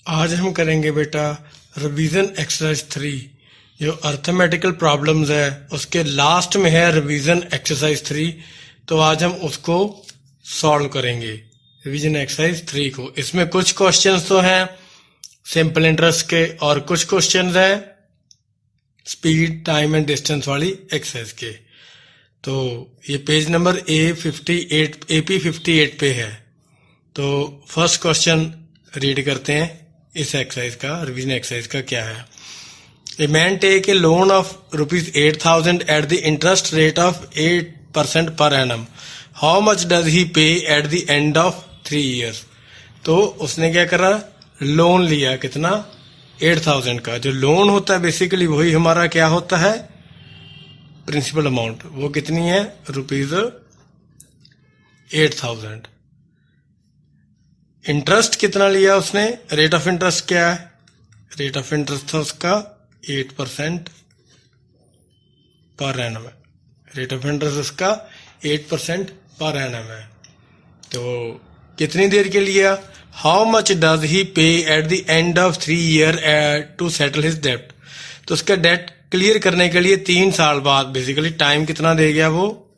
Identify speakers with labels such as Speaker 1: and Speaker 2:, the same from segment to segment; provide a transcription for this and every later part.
Speaker 1: आज हम करेंगे बेटा रिवीजन एक्सरसाइज 3। जो अर्थमेटिकल प्रॉब्लम्स है उसके लास्ट में है रिवीजन एक्सरसाइज 3, तो आज हम उसको सॉल्व करेंगे रिवीजन एक्सरसाइज 3 को। इसमें कुछ क्वेश्चंस तो हैं सिंपल इंटरेस्ट के और कुछ क्वेश्चंस हैं स्पीड टाइम एंड डिस्टेंस वाली एक्सरसाइज के। तो ये पेज नंबर AP58 पे है। तो फर्स्ट क्वेश्चन रीड करते हैं इस एक्सरसाइज का, रिवीजन एक्सरसाइज का क्या है। A man take a loan of ₹8,000 at the interest rate of 8% per annum. How much does he pay at the end of 3 years। तो उसने क्या करा, लोन लिया, कितना, 8,000 का। जो लोन होता है बेसिकली वही हमारा क्या होता है, प्रिंसिपल अमाउंट। वो कितनी है, ₹8,000। इंटरेस्ट कितना लिया उसने, रेट ऑफ इंटरेस्ट क्या है, रेट ऑफ इंटरेस्ट था उसका 8% पर एनम है। रेट ऑफ इंटरेस्ट उसका 8% पर एनम है। तो कितनी देर के लिया, how much does he pay at the end of 3 year to settle his डेप्ट। तो उसका डेट क्लियर करने के लिए 3 साल बाद, बेसिकली टाइम कितना दे गया वो,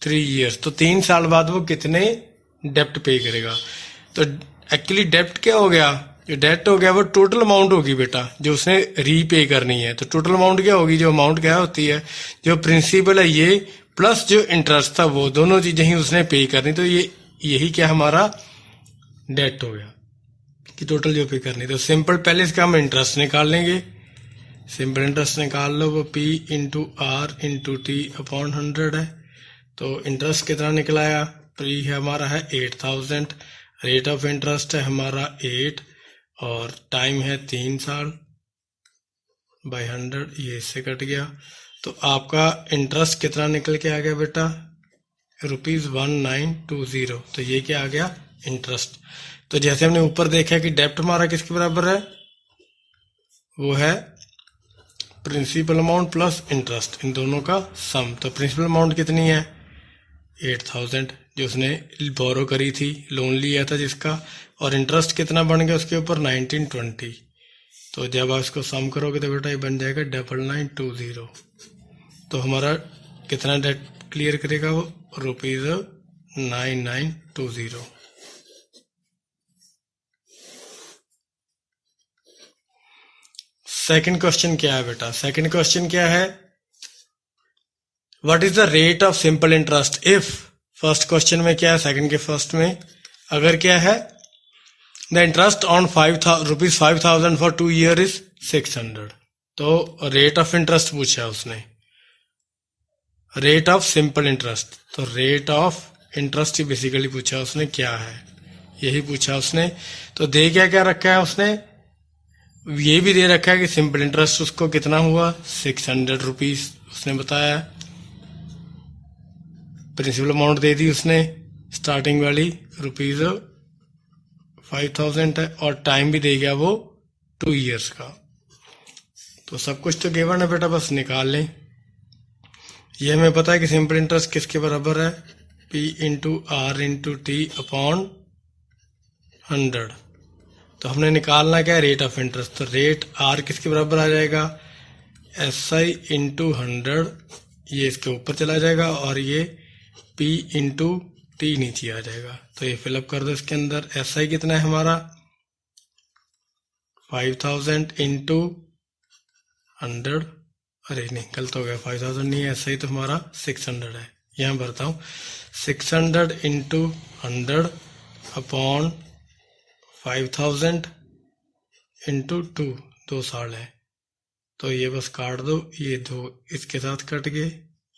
Speaker 1: 3 years। तो 3 साल बाद वो कितने डेप्ट पे करेगा। तो एक्चुअली डेप्ट क्या हो गया, जो डेट हो गया वो टोटल अमाउंट होगी बेटा जो उसने रीपे करनी है। तो टोटल अमाउंट क्या होगी, जो अमाउंट क्या होती है, जो प्रिंसिपल है ये प्लस जो इंटरेस्ट था वो दोनों चीजें ही उसने पे करनी। तो ये यही क्या हमारा डेट हो गया कि टोटल जो पे करनी। तो सिंपल पहले इसका हम इंटरेस्ट निकाल लेंगे। सिंपल इंटरेस्ट निकाल लो, वो P/R/T/100 है। तो इंटरेस्ट कितना निकलाया, प्री है हमारा है 8,000, रेट ऑफ इंटरेस्ट है हमारा 8 और टाइम है 3 साल बाय 100, ये इससे कट गया। तो आपका इंटरेस्ट कितना निकल के आ गया बेटा, ₹1920। तो ये क्या आ गया, इंटरेस्ट। तो जैसे हमने ऊपर देखा कि डेप्ट हमारा किसके बराबर है, वो है प्रिंसिपल अमाउंट प्लस इंटरेस्ट, इन दोनों का सम। तो प्रिंसिपल अमाउंट कितनी है, 8,000 जो उसने बोरो करी थी, लोन लिया था जिसका, और इंटरेस्ट कितना बन गया उसके ऊपर, 1920। तो जब आप इसको सम करोगे तो बेटा ये बन जाएगा 9920। तो हमारा कितना डेट क्लियर करेगा वो, ₹9920। सेकंड क्वेश्चन क्या है बेटा, सेकंड क्वेश्चन क्या है, what is the rate of simple interest if. First question में क्या है, सेकंड के फर्स्ट में अगर क्या है, the interest on ₹5,000 for 2 years is 600। तो रेट ऑफ इंटरेस्ट पूछा उसने, रेट ऑफ सिंपल इंटरेस्ट। तो rate of interest he basically पूछा उसने, क्या है यही पूछा उसने। तो दे क्या रखा है उसने, ये भी दे रखा है कि सिंपल इंटरेस्ट उसको कितना हुआ, ₹600 उसने बताया। प्रिंसिपल अमाउंट दे दी उसने स्टार्टिंग वाली, ₹5,000 है, और टाइम भी दे गया वो 2 years का। तो सब कुछ तो गिवन है बेटा, बस निकाल लें। ये हमें पता है कि सिंपल इंटरेस्ट किसके बराबर है, P/R/T/100। तो हमने निकालना क्या है, रेट ऑफ इंटरेस्ट। तो रेट आर किसके बराबर आ जाएगा, SI/100, ये इसके ऊपर चला जाएगा और ये P/T नीचे आ जाएगा। तो ये फिलअप कर दो इसके अंदर। SI कितना है हमारा, 5,000 × 100, अरे नहीं गलत हो गया, 5,000 नहीं है, SI तो हमारा 600 है। यहाँ भरता हूँ, 600 × 100 अपॉन 5,000 × 2 साल है। तो ये बस काट दो, ये 2 इसके साथ कट गए,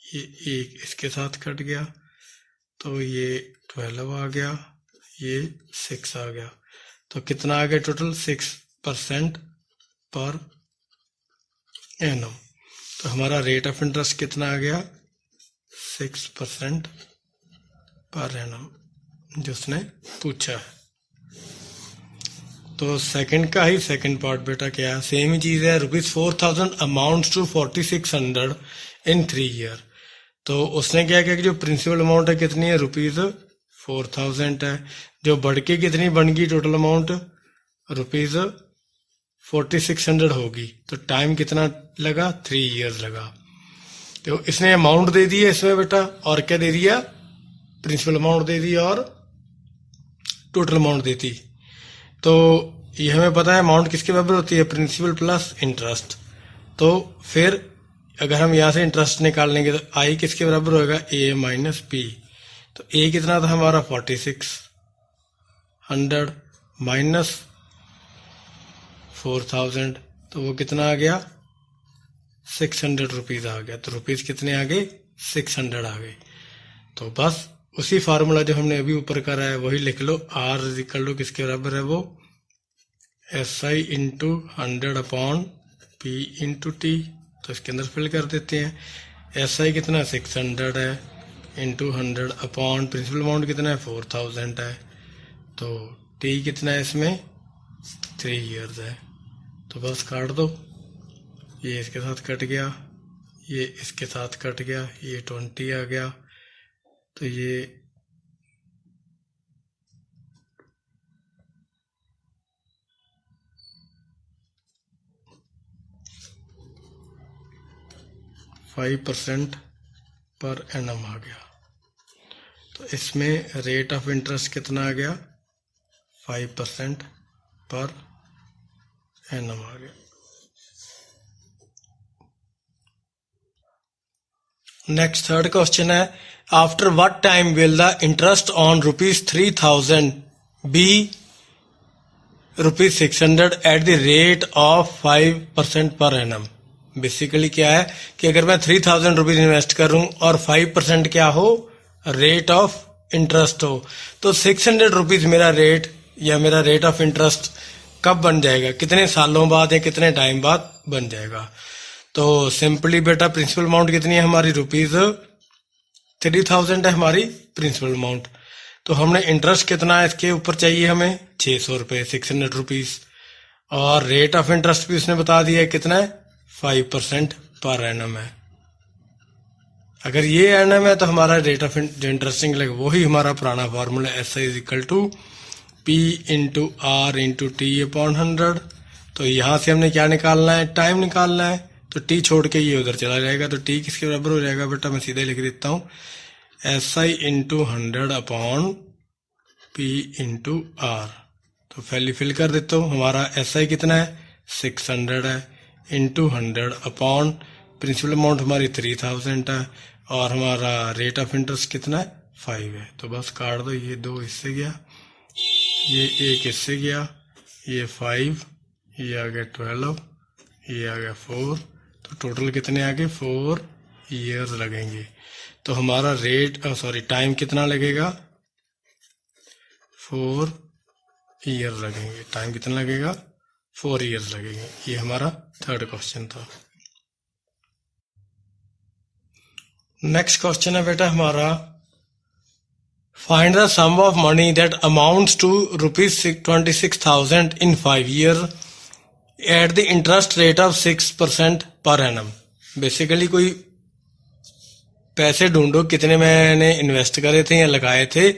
Speaker 1: ये 1 इसके साथ कट गया, तो ये 12 आ गया, ये 6 आ गया। तो कितना आ गया टोटल, 6% पर एनम। तो हमारा रेट ऑफ इंटरेस्ट कितना आ गया, 6% पर एनम जो उसने पूछा है। तो सेकंड का ही सेकंड पार्ट बेटा क्या है, सेम ही चीज है। ₹4,000 अमाउंट टू 4,600 इन 3 year। तो उसने क्या किया कि जो प्रिंसिपल अमाउंट है कितनी है, ₹4,000 है, जो बढ़ के कितनी बन गई टोटल अमाउंट, 4600 होगी, तो टाइम कितना लगा, 3 ईयर्स लगा। तो इसने अमाउंट दे दी है इसमें बेटा, और क्या दे दिया, प्रिंसिपल अमाउंट दे दी और टोटल अमाउंट देती। तो ये हमें पता है अमाउंट किसके बराबर होती है, प्रिंसिपल प्लस इंटरेस्ट। तो फिर अगर हम यहाँ से इंटरेस्ट निकाल लेंगे तो आई किसके बराबर होगा, ए माइनस पी। तो ए कितना था हमारा 4600 माइनस 4000, तो वो कितना आ गया, 600 रुपीज आ गया। तो रुपीज कितने आ गए, 600 आ गए। तो बस उसी फार्मूला जो हमने अभी ऊपर करा है वही लिख लो, आर इज इक्वल टू किसके बराबर है, वो S I into 100 upon P into T. तो इसके अंदर फिल कर देते हैं। एस आई कितना 600 है इंटू 100 अपॉन प्रिंसिपल अमाउंट कितना है 4000 है। तो टी कितना है इसमें 3 ईयर्स है। तो बस काट दो, ये इसके साथ कट गया, ये इसके साथ कट गया, ये 20 आ गया। तो ये %5 पर एनम आ गया। तो इसमें रेट ऑफ इंटरेस्ट कितना आ गया, 5% पर एनम आ गया। नेक्स्ट थर्ड क्वेश्चन है, after what time will the interest on ₹3000 be ₹600 at the rate of 5% per annum. Basically क्या है कि अगर मैं 3000 रुपीज इन्वेस्ट करूं और 5% क्या हो, रेट ऑफ इंटरेस्ट हो, तो 600 रुपीज मेरा रेट या मेरा रेट ऑफ इंटरेस्ट कब बन जाएगा, कितने सालों बाद या कितने टाइम बाद बन जाएगा। तो सिंपली बेटा प्रिंसिपल अमाउंट कितनी है हमारी, ₹3000 है हमारी प्रिंसिपल अमाउंट। तो हमने इंटरेस्ट कितना है इसके ऊपर चाहिए हमें, 600 रुपये, 600 रुपीज। और रेट ऑफ इंटरेस्ट भी उसने बता दिया है कितना है, 5% पर एनम है। अगर ये एनम है तो हमारा रेट ऑफ जो इंटरेस्टिंग लगेगा वही हमारा पुराना formula S I is equal to P into R into T upon 100। तो यहाँ से हमने क्या निकालना है, टाइम निकालना है। तो टी छोड़ के ये उधर चला जाएगा, तो टी किसके बराबर हो जाएगा बेटा, मैं सीधे लिख देता हूँ, S I into 100 upon P into R. तो पहले फिल कर देता हूँ, हमारा एस आई कितना है 600 है इंटू 100 अपॉन प्रिंसिपल अमाउंट हमारी 3000 है और हमारा रेट ऑफ इंटरेस्ट कितना है 5 है। तो बस काट दो, ये 2 इससे गया, ये 1 इससे गया, ये 5, ये आ गया 12, ये आ गया 4। तो टोटल कितने आ गए, 4 ईयर्स लगेंगे। तो हमारा टाइम कितना लगेगा, 4 ईयर लगेंगे। टाइम कितना लगेगा, 4 ईयर्स लगेंगे। ये हमारा थर्ड क्वेश्चन था। नेक्स्ट क्वेश्चन है बेटा हमारा, find the sum of money that amounts to ₹26,000 in 5 year at the interest rate of 6% per annum. Basically कोई पैसे ढूंढो कितने मैंने इन्वेस्ट करे थे या लगाए थे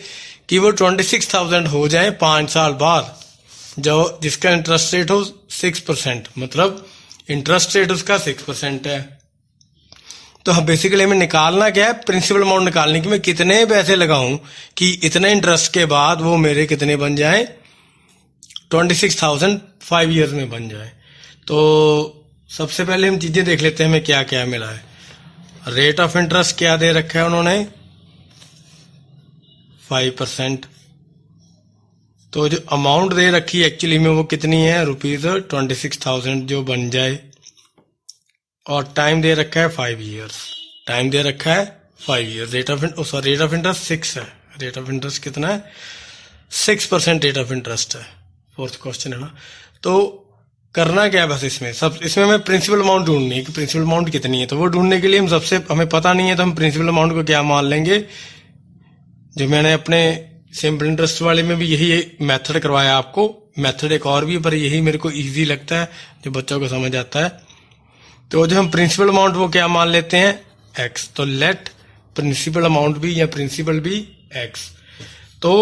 Speaker 1: कि वो 26,000 हो जाए 5 साल बाद, जो जिसका इंटरेस्ट रेट हो 6%, मतलब इंटरेस्ट रेट उसका 6% है। तो हम बेसिकली हमें निकालना क्या है, प्रिंसिपल अमाउंट निकालने की, मैं कितने पैसे लगाऊं कि इतने इंटरेस्ट के बाद वो मेरे कितने बन जाए, 26,000 5 ईयर्स में बन जाए। तो सबसे पहले हम चीजें देख लेते हैं हमें क्या क्या मिला है। रेट ऑफ इंटरेस्ट क्या दे रखा है उन्होंने, 5%। तो जो अमाउंट दे रखी है एक्चुअली में वो कितनी है, ₹26,000 जो बन जाए, और टाइम दे रखा है 5 ईयर्स। टाइम दे रखा है 5 ईयर्स। रेट ऑफ इंटरेस्ट 6 है। रेट ऑफ इंटरेस्ट कितना है, 6% रेट ऑफ इंटरेस्ट है। फोर्थ क्वेश्चन है ना। तो करना क्या है बस इसमें हमें प्रिंसिपल अमाउंट ढूंढनी है कि प्रिंसिपल अमाउंट कितनी है। तो वो ढूंढने के लिए हमें पता नहीं है तो हम प्रिंसिपल अमाउंट को क्या मान लेंगे, जो मैंने अपने सिंपल इंटरेस्ट वाले में भी यही मेथड करवाया आपको। मेथड एक और भी, पर यही मेरे को इजी लगता है, जो बच्चों को समझ आता है। तो जो हम प्रिंसिपल अमाउंट वो क्या मान लेते हैं, x। तो लेट प्रिंसिपल अमाउंट भी या प्रिंसिपल भी x। तो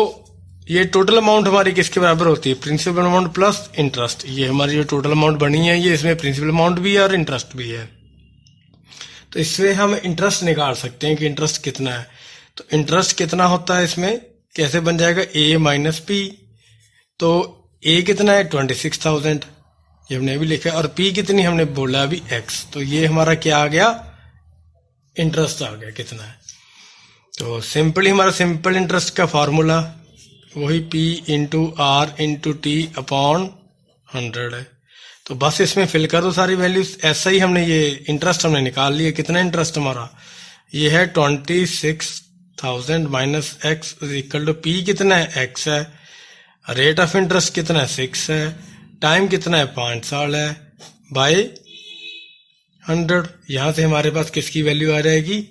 Speaker 1: ये टोटल अमाउंट हमारी किसके बराबर होती है, प्रिंसिपल अमाउंट प्लस इंटरेस्ट। ये हमारी जो टोटल अमाउंट बनी है ये इसमें प्रिंसिपल अमाउंट भी है और इंटरेस्ट भी है। तो इससे हम इंटरेस्ट निकाल सकते हैं कि इंटरेस्ट कितना है। तो इंटरेस्ट कितना होता है इसमें कैसे बन जाएगा, ए माइनस पी। तो ए कितना है 26,000, ये हमने भी लिखा है, और पी कितनी हमने बोला अभी एक्स। तो ये हमारा क्या आ गया, इंटरेस्ट आ गया कितना है। तो सिंपली हमारा सिंपल इंटरेस्ट का फॉर्मूला वही P into R into T upon 100 है। तो बस इसमें फिल कर दो सारी वैल्यूज। ऐसा ही हमने ये इंटरेस्ट हमने निकाल लिया। कितना इंटरेस्ट हमारा ये है 26,000 minus X equal to P कितना है एक्स है, रेट ऑफ इंटरेस्ट कितना है 6 है, टाइम कितना है 5 साल है, बाय 100। यहां से हमारे पास किसकी वैल्यू आ जाएगी,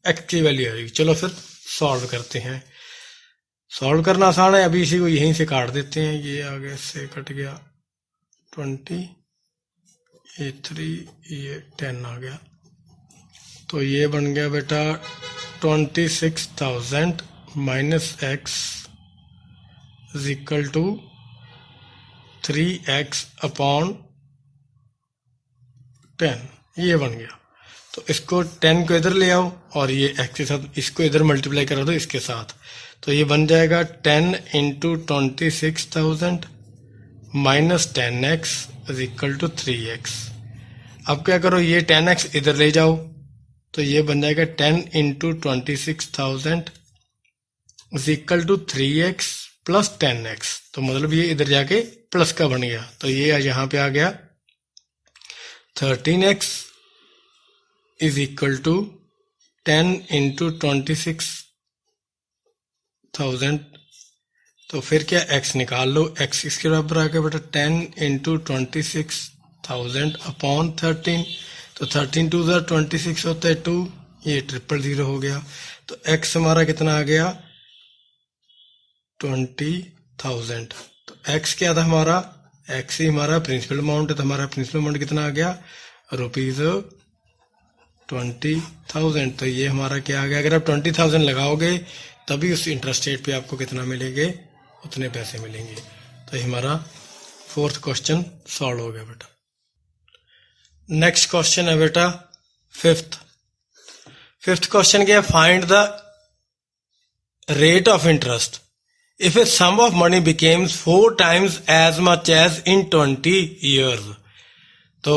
Speaker 1: एक्स की वैल्यू आ जाएगी। चलो फिर सॉल्व करते हैं। सॉल्व करना आसान है, अभी इसी को यहीं से काट देते हैं। ये आगे से कट गया 20, ये 3, ये 10 आ गया। तो ये बन गया बेटा 26,000 minus X is equal to 3x upon 10, ये बन गया। तो इसको 10 को इधर ले आओ और ये x के साथ इसको इधर मल्टीप्लाई करा दो इसके साथ। तो ये बन जाएगा 10 into 26,000 minus 10x is equal to 3x। अब क्या करो, ये 10x इधर ले जाओ तो ये बन जाएगा 10 into 26,000 is equal to 3x plus 10x। तो मतलब ये इधर जाके प्लस का बन गया। तो ये यहां पे आ गया 13x is equal to 10 into 26,000। तो फिर क्या x निकाल लो, x इसके बराबर आ गया बेटा 10 इंटू 26,000 अपॉन 13। तो 13 टू 26 होता है 2, ये 000 हो गया। तो x हमारा कितना आ गया 20,000। तो x क्या था हमारा, x ही हमारा प्रिंसिपल अमाउंट है। तो हमारा प्रिंसिपल अमाउंट कितना आ गया ₹20,000। तो ये हमारा क्या आ गया, अगर आप 20,000 लगाओगे तभी उस इंटरेस्ट रेट पे आपको कितना मिलेंगे, उतने पैसे मिलेंगे। तो ये हमारा 4th क्वेश्चन सॉल्व हो गया बेटा। नेक्स्ट क्वेश्चन है बेटा 5th क्वेश्चन क्या है, find the rate of interest if a sum of money becomes 4 times as much as in 20 years। तो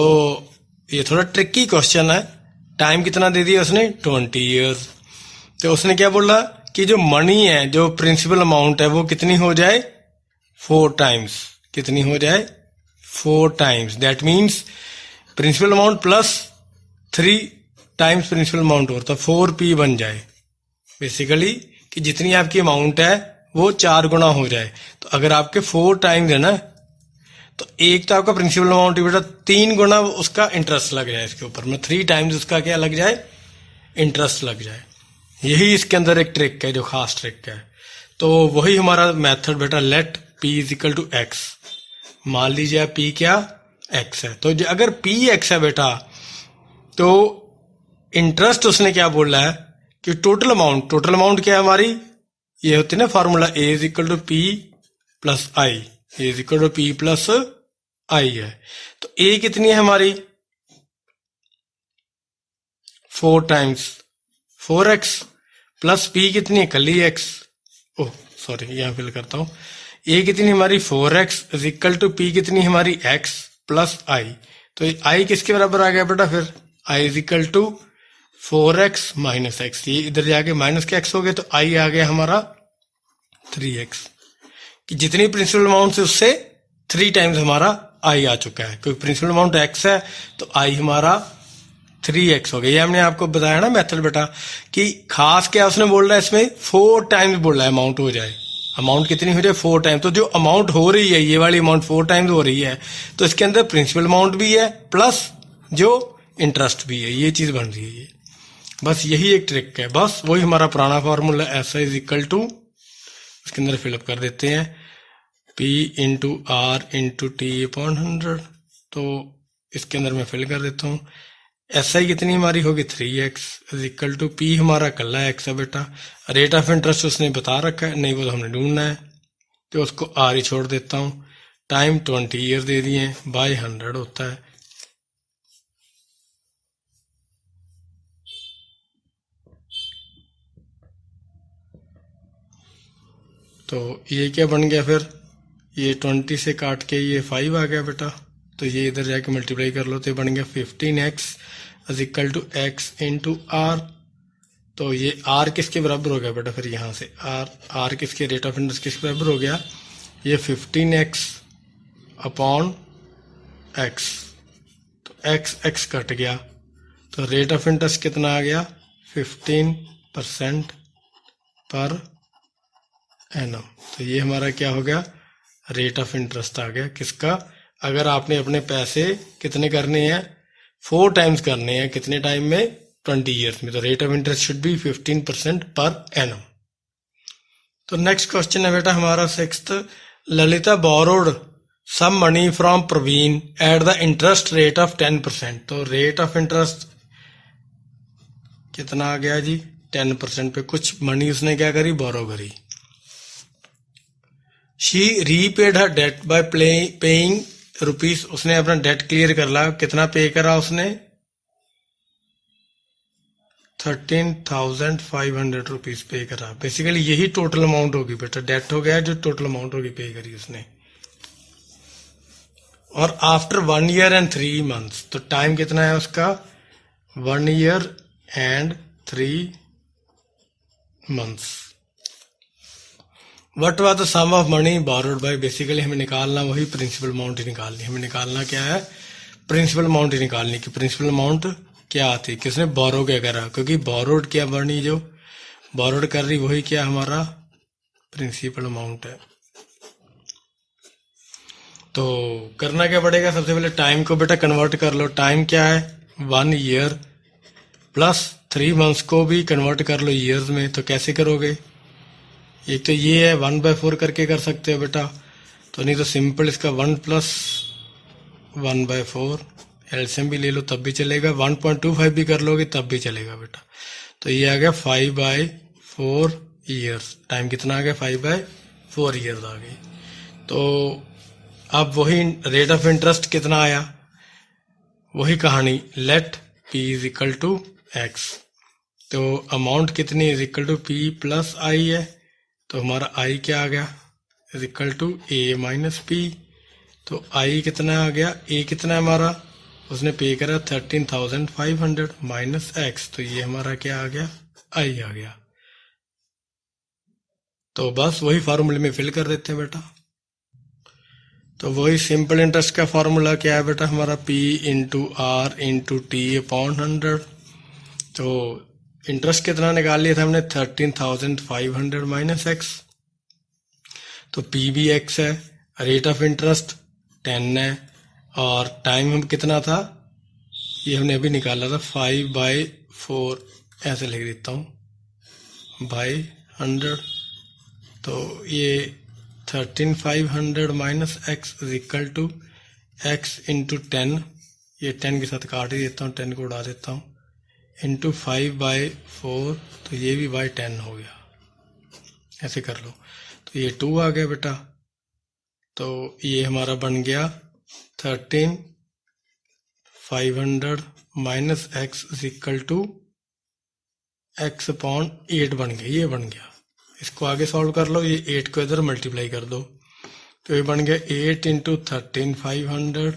Speaker 1: ये थोड़ा ट्रिकी क्वेश्चन है। टाइम कितना दे दिया उसने 20 years। तो उसने क्या बोला कि जो मनी है, जो प्रिंसिपल अमाउंट है वो कितनी हो जाए 4 टाइम्स। कितनी हो जाए 4 times. That means principal amount plus 3 times principal amount होता 4p बन जाए। बेसिकली कि जितनी आपकी अमाउंट है वो 4 गुना हो जाए। तो अगर आपके 4 टाइम्स है ना, तो एक तो आपका प्रिंसिपल अमाउंट बेटा 3 गुना उसका इंटरेस्ट लग जाए इसके ऊपर में, 3 टाइम्स उसका क्या लग जाए, इंटरेस्ट लग जाए। यही इसके अंदर एक ट्रिक है, जो खास ट्रिक है। तो वही हमारा मेथड बेटा, let p is equal to X. मान लीजिए p क्या x है। तो अगर p x है बेटा, तो इंटरेस्ट उसने क्या बोला है कि टोटल अमाउंट क्या है हमारी, ये होती है ना formula a is equal to p plus I, A is equal to p plus I है। तो a कितनी है हमारी 4 टाइम्स 4x प्लस p कितनी है कली x, ओह सॉरी यहां फिल करता हूं। a कितनी हमारी 4x is equal to p कितनी हमारी x प्लस आई। तो i किसके बराबर आ गया बेटा, फिर i is equal to 4x minus X. ये इधर जाके माइनस के x हो गए, तो i आ गया हमारा 3x। कि जितनी प्रिंसिपल अमाउंट से उससे 3 टाइम्स हमारा i आ चुका है, क्योंकि प्रिंसिपल अमाउंट x है तो i हमारा 3x हो गया। ये हमने आपको बताया ना मेथड बेटा, कि खास क्या उसने बोल रहा है इसमें 4 टाइम्स बोल रहा है अमाउंट हो जाए। अमाउंट कितनी हो जाए 4 टाइम्स। तो जो अमाउंट हो रही है, ये वाली अमाउंट 4 टाइम्स हो रही है, तो इसके अंदर प्रिंसिपल अमाउंट भी है प्लस जो इंटरेस्ट भी है, ये चीज बन रही है। ये बस यही एक ट्रिक है, बस वही हमारा पुराना formula S is equal to, इसके अंदर फिलअप कर देते हैं P into R into T upon 100। तो इसके अंदर मैं फिल कर देता हूँ। एस आई कितनी हमारी होगी 3x is equal to P हमारा कल्ला x है बेटा। रेट ऑफ इंटरेस्ट उसने बता रखा है, नहीं वो तो हमने ढूंढना है। तो उसको आर ही छोड़ देता हूँ। टाइम 20 ईयर दे दिए, बाय 100 होता है। तो ये क्या बन गया फिर, ये 20 से काट के ये 5 आ गया बेटा, तो ये इधर जाके मल्टीप्लाई कर लो तो ये बन गया 15x is equal to X into R. तो ये आर किसके बराबर हो गया बेटा, फिर यहाँ से आर किसके, रेट ऑफ इंटरेस्ट किसके बराबर हो गया, ये 15x अपॉन एक्स। तो एक्स कट गया, तो रेट ऑफ इंटरेस्ट कितना आ गया, 15% पर एनम। तो ये हमारा क्या हो गया, रेट ऑफ इंटरेस्ट आ गया किसका, अगर आपने अपने पैसे कितने करने हैं, 4 टाइम्स करने हैं, कितने टाइम में, 20 ईयर्स में, तो rate of interest should be 15% per annum. तो नेक्स्ट क्वेश्चन है बेटा हमारा 6th, Lalita borrowed some money from Praveen at the interest rate of 10%। तो रेट ऑफ इंटरेस्ट कितना आ गया जी, 10% पे कुछ मनी उसने क्या करी, बोरो करी। She repaid her debt by paying rupees, उसने अपना डेट क्लियर कर ला, कितना पे करा उसने, 13,500 रुपीज पे करा। बेसिकली यही टोटल अमाउंट होगी बेटा, डेट हो गया जो टोटल अमाउंट होगी पे करी उसने। और आफ्टर 1 ईयर एंड 3 मंथ्स, तो टाइम कितना है उसका, 1 year and 3 months. What was the sum of money borrowed by, basically हमें निकालना वही प्रिंसिपल अमाउंट ही निकालनी, हमें निकालना क्या है, प्रिंसिपल अमाउंट ही निकालनी की। प्रिंसिपल अमाउंट क्या आती, किसने बोरो क्या करा, क्योंकि बोरोड क्या मनी जो बोरोड कर रही वही क्या हमारा प्रिंसिपल अमाउंट है। तो करना क्या पड़ेगा, सबसे पहले टाइम को बेटा कन्वर्ट कर लो। टाइम क्या है, 1 ईयर प्लस 3 मंथ्स को भी कन्वर्ट कर लो ईयर्स में। तो कैसे करोगे, एक तो ये है 1/4 करके कर सकते हो बेटा, तो नहीं तो सिंपल इसका 1 प्लस 1/4 एलसीएम भी ले लो तब भी चलेगा, 1.25 भी कर लोगे तब भी चलेगा बेटा। तो ये आ गया 5/4 ईयर्स। टाइम कितना आ गया, 5/4 ईयर्स आ गई। तो अब वही रेट ऑफ इंटरेस्ट कितना आया, वही कहानी, let P is equal to X. तो अमाउंट कितनी is equal to P plus I है, तो हमारा आई क्या आ गया, is equal to A minus P. तो आई कितना आ गया, ए कितना है हमारा, उसने पे करा 13,500 माइनस एक्स, तो ये हमारा क्या आ गया, आई आ गया। तो बस वही फार्मूले में फिल कर देते हैं बेटा। तो वही सिंपल इंटरेस्ट का फार्मूला क्या है बेटा हमारा, P into R into T upon 100। तो इंटरेस्ट कितना निकाल लिया था हमने, 13,500 माइनस एक्स। तो P भी एक्स है, रेट ऑफ इंटरेस्ट 10 है, और टाइम हम कितना था, ये हमने अभी निकाला था 5/4, ऐसे लिख देता हूँ बाई 100। तो ये 13,500 minus X is equal to X into 10, ये 10 के साथ काट ही देता हूँ, 10 को उड़ा देता हूँ, इंटू 5/4, तो ये भी बाई 10 हो गया, ऐसे कर लो। तो ये 2 आ गया बेटा, तो ये हमारा बन गया 13,500 minus X is equal to X upon 8 बन गया, ये बन गया। इसको आगे सॉल्व कर लो, ये 8 को इधर मल्टीप्लाई कर दो, तो ये बन गया 8 into 13,500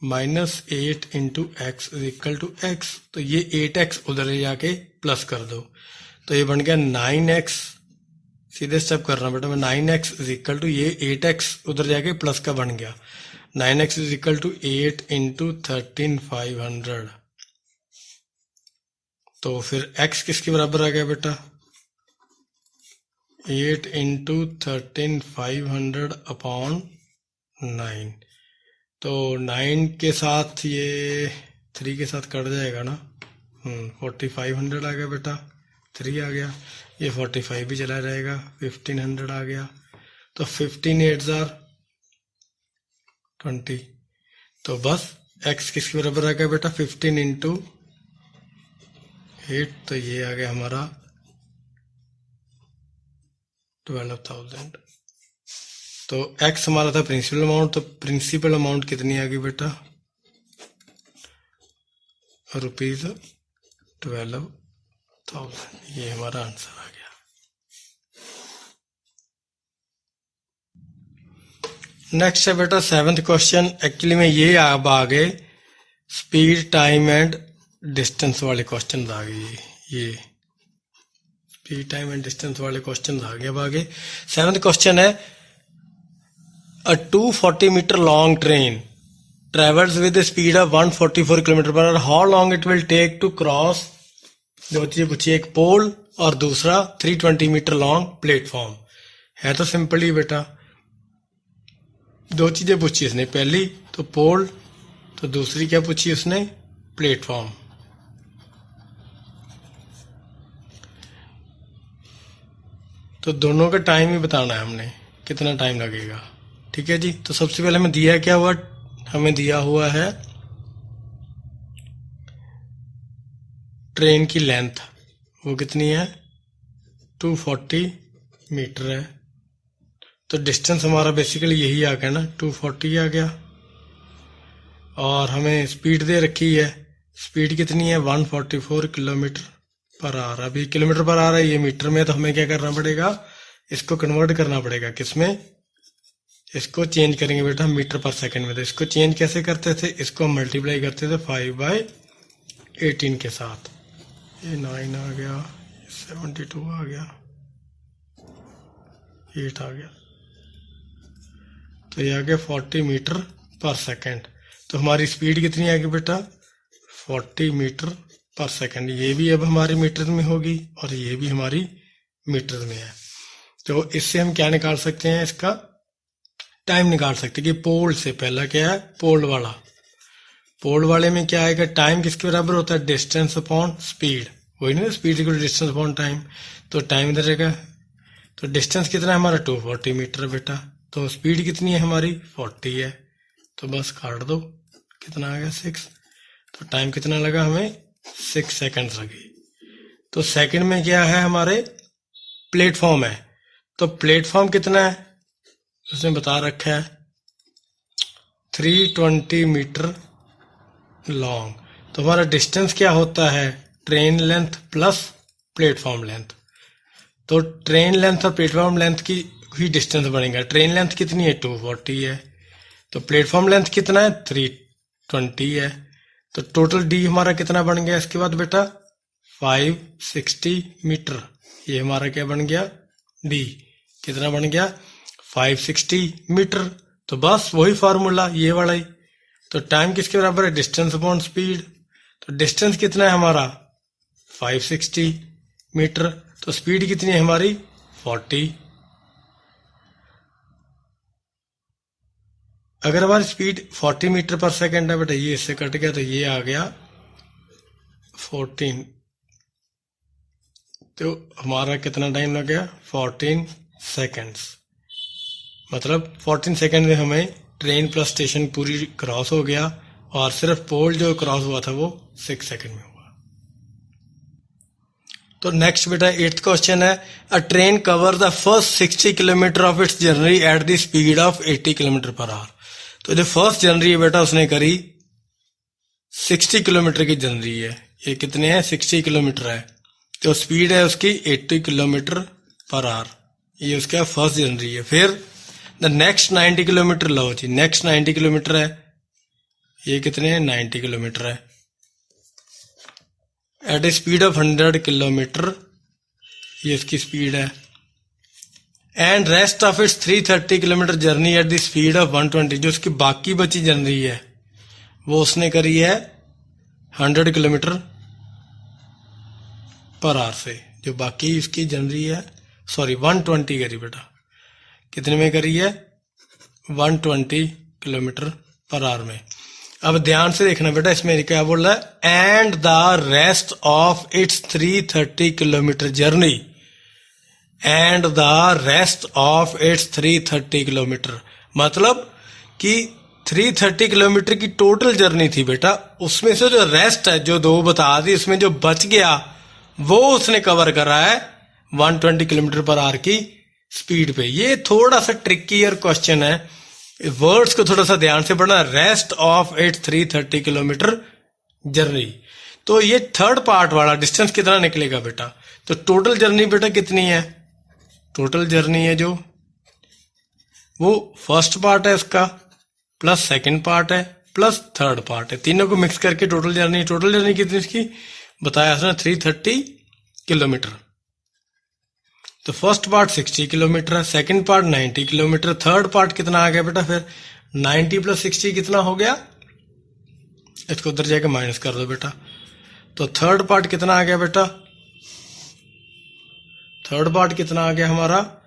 Speaker 1: minus 8 into X is equal to X. तो ये 8x उधर ले जाके प्लस कर दो, तो ये बन गया 9x। सीधे स्टेप कर रहा हूं बेटा मैं, 9x इज इक्वल टू ये 8x उधर जाके प्लस का बन गया, 9x is equal to 8 into 13,500। तो फिर x किसके बराबर आ गया बेटा, 8 इंटू 13,500 अपॉन 9। तो 9 के साथ ये 3 के साथ कट जाएगा ना, 4,500 आ गया बेटा, 3 आ गया, ये 45 भी चला जाएगा, 1,500 आ गया। तो 15 8 20। तो बस x किसके बराबर आ गया बेटा, 15 इंटू 8, तो ये आ गया हमारा 12,000। तो x हमारा था प्रिंसिपल अमाउंट, तो प्रिंसिपल अमाउंट कितनी आ गई बेटा, ₹12,000। ये हमारा आंसर आ गया। नेक्स्ट है बेटा 7th क्वेश्चन। एक्चुअली में ये अब आ गए स्पीड, टाइम एंड डिस्टेंस वाले क्वेश्चन आ गए। ये स्पीड, टाइम एंड डिस्टेंस वाले क्वेश्चन आ गए। अब आगे 7th क्वेश्चन है, a 240 metre long train travels with a speed of 144 km/h. How long it will take to cross, दो चीजें पूछी, एक पोल और दूसरा 320 मीटर लॉन्ग प्लेटफॉर्म। है तो सिंपल ही बेटा, दो चीजें पूछी इसने, पहली तो पोल, तो दूसरी क्या पूछी उसने, प्लेटफॉर्म। तो दोनों का टाइम ही बताना है हमने, कितना टाइम लगेगा। ठीक है जी। तो सबसे पहले हमें दिया क्या हुआ, हमें दिया हुआ है ट्रेन की लेंथ, वो कितनी है, 240 मीटर है। तो डिस्टेंस हमारा बेसिकली यही आ गया ना, 240 आ गया। और हमें स्पीड दे रखी है, स्पीड कितनी है, 144 km/h। अभी km/h है, ये मीटर में, तो हमें क्या करना पड़ेगा, इसको कन्वर्ट करना पड़ेगा किसमें, इसको चेंज करेंगे बेटा मीटर पर सेकंड में। तो इसको चेंज कैसे करते थे, इसको मल्टीप्लाई करते थे 5/18 के साथ। ये 9 आ गया, 72 आ गया, 8 आ गया, तो ये आ गया 40 मीटर पर सेकंड। तो हमारी स्पीड कितनी आ गई बेटा, 40 मीटर पर सेकंड। ये भी अब हमारी मीटर में होगी और ये भी हमारी मीटर में है। तो इससे हम क्या निकाल सकते हैं, इसका टाइम निकाल सकते हैं कि पोल से, पहला क्या है, पोल वाला, पोल वाले में क्या आएगा, टाइम किसके बराबर होता है, डिस्टेंस अपॉन स्पीड, वही ना, speed equal distance upon time. तो टाइम इधर रहेगा, तो डिस्टेंस कितना है हमारा, 240 मीटर बेटा। तो स्पीड कितनी है हमारी, 40 है। तो बस काट दो, कितना आ गया, 6। तो टाइम कितना लगा हमें, 6 सेकंड लगे। तो सेकंड में क्या है हमारे, प्लेटफॉर्म है। तो प्लेटफॉर्म कितना है, उसने बता रखा है 320 मीटर लॉन्ग। तो हमारा डिस्टेंस क्या होता है, train length plus platform length. तो ट्रेन लेंथ और प्लेटफॉर्म लेंथ की ही डिस्टेंस बनेगा। ट्रेन लेंथ कितनी है, 240 है। तो प्लेटफॉर्म लेंथ कितना है, 320 है। तो टोटल डी हमारा कितना बन गया, इसके बाद बेटा 560 मीटर। ये हमारा क्या बन गया, डी कितना बन गया, 560 मीटर। तो बस वही फार्मूला, ये वाला ही। तो टाइम किसके बराबर है, डिस्टेंस अपॉन स्पीड। तो डिस्टेंस कितना है हमारा, 560 मीटर। तो स्पीड कितनी है हमारी, 40। अगर हमारी स्पीड 40 मीटर पर सेकंड है बेटा, ये इससे कट गया, तो ये आ गया 14। तो हमारा कितना टाइम लग गया, 14 सेकंड्स। मतलब 14 सेकंड में हमें ट्रेन प्लस स्टेशन पूरी क्रॉस हो गया, और सिर्फ पोल जो क्रॉस हुआ था वो 6 सेकंड में हुआ। तो नेक्स्ट बेटा 8th क्वेश्चन है, अ train cover the first 60 kilometre of its journey at the speed of 80 km/h। तो जो फर्स्ट जर्नी है बेटा उसने करी 60 किलोमीटर की जर्नी है। ये कितने हैं, 60 किलोमीटर है। तो स्पीड है उसकी 80 km/h। ये उसका फर्स्ट जर्नी है। फिर द नेक्स्ट 90 किलोमीटर, लो जी नेक्स्ट 90 किलोमीटर है, ये कितने हैं, 90 किलोमीटर है at a speed of 100 kilometre, ये इसकी स्पीड है। And rest of it's 330 kilometre journey at the speed of 120। जो उसकी बाकी बची जर्नी है वो उसने करी है 100 km/h से। जो बाकी इसकी जर्नी है, सॉरी 120 करी बेटा, कितने में करी है, 120 km/h में। अब ध्यान से देखना बेटा, इसमें क्या बोल रहा है, and the rest of it's 330 kilometre journey, and the rest of it's 330 kilometre, मतलब कि 330 किलोमीटर की टोटल जर्नी थी बेटा, उसमें से जो रेस्ट है, जो 2 बता दी, उसमें जो बच गया वो उसने कवर करा है 120 km/h की स्पीड पे। ये थोड़ा सा ट्रिकियर क्वेश्चन है, वर्ड्स को थोड़ा सा ध्यान से पढ़ना। Rest of it 330 kilometre journey. तो ये थर्ड पार्ट वाला डिस्टेंस कितना निकलेगा बेटा? तो टोटल जर्नी बेटा कितनी है? टोटल जर्नी है जो वो फर्स्ट पार्ट है उसका, प्लस सेकंड पार्ट है, प्लस थर्ड पार्ट है, तीनों को मिक्स करके टोटल जर्नी। टोटल जर्नी कितनी इसकी बताया उसने? 330 किलोमीटर। तो फर्स्ट पार्ट 60 किलोमीटर है, second part 90 kilometre, third part कितना आ गया बेटा? फिर 90 प्लस 60 कितना हो गया? इसको उधर जाके माइनस कर दो बेटा। तो थर्ड पार्ट कितना आ गया बेटा? थर्ड पार्ट कितना आ गया हमारा?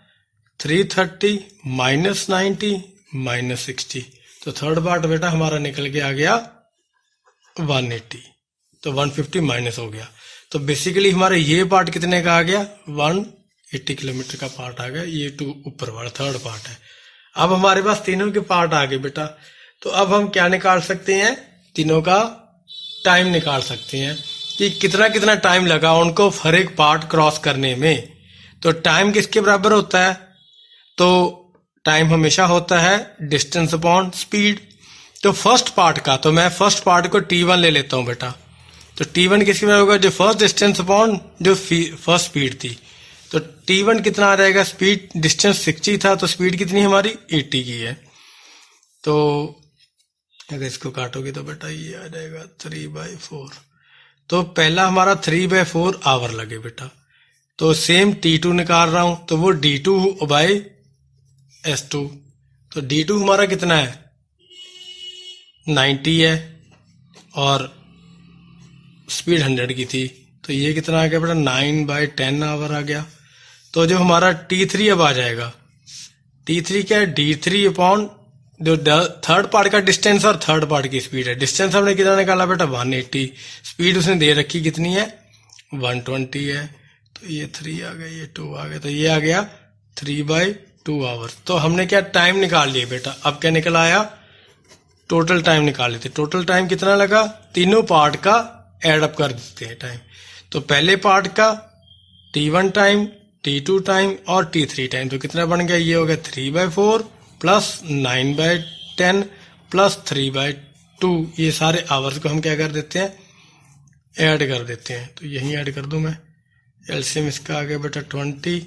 Speaker 1: 330 माइनस 90 माइनस 60। तो थर्ड पार्ट बेटा हमारा निकल के आ गया 180। तो 150 माइनस हो गया। तो बेसिकली हमारे ये पार्ट कितने का आ गया? 180 किलोमीटर का पार्ट आ गया। ये टू ऊपर वाला थर्ड पार्ट है। अब हमारे पास तीनों के पार्ट आ गए बेटा। तो अब हम क्या निकाल सकते हैं? तीनों का टाइम निकाल सकते हैं कि कितना कितना टाइम लगा उनको हर एक पार्ट क्रॉस करने में। तो टाइम किसके बराबर होता है? तो टाइम हमेशा होता है डिस्टेंस अपॉन स्पीड। तो फर्स्ट पार्ट का, तो मैं फर्स्ट पार्ट को T1 ले लेता हूं बेटा। तो T1 किसके बराबर होगा? जो फर्स्ट डिस्टेंस अपॉन जो फर्स्ट स्पीड थी। तो T1 कितना आ जाएगा? स्पीड डिस्टेंस 60 था, तो स्पीड कितनी हमारी 80 की है। तो अगर इसको काटोगे तो बेटा ये आ जाएगा 3/4। तो पहला हमारा 3/4 आवर लगे बेटा। तो सेम T2 निकाल रहा हूं, तो वो D2/S2। तो D2 हमारा कितना है? 90 है और स्पीड 100 की थी। तो ये कितना आ गया बेटा? 9/10 आवर आ गया। तो जो हमारा T3 अब आ जाएगा, T3 क्या है? D3 अपॉन जो थर्ड पार्ट का डिस्टेंस और थर्ड पार्ट की स्पीड है। डिस्टेंस हमने कितना निकाला बेटा? 180। स्पीड उसने दे रखी कितनी है? 120 है। तो ये 3 आ गया, ये 2 आ गया। तो ये आ गया 3/2 आवर। तो हमने क्या टाइम निकाल लिया बेटा। अब क्या निकल आया? टोटल टाइम निकाल लेते। टोटल टाइम कितना लगा? तीनों पार्ट का एड अप कर देते हैं टाइम। तो पहले पार्ट का T1 टाइम, T2 टाइम और T3 टाइम। तो कितना बन गया? ये हो गया 3/4 प्लस 9/10 प्लस 3/2। ये सारे आवर्स को हम क्या कर देते हैं? ऐड कर देते हैं। तो यही ऐड कर दूं मैं। एलसीएम इसका आ गया बेटा 20,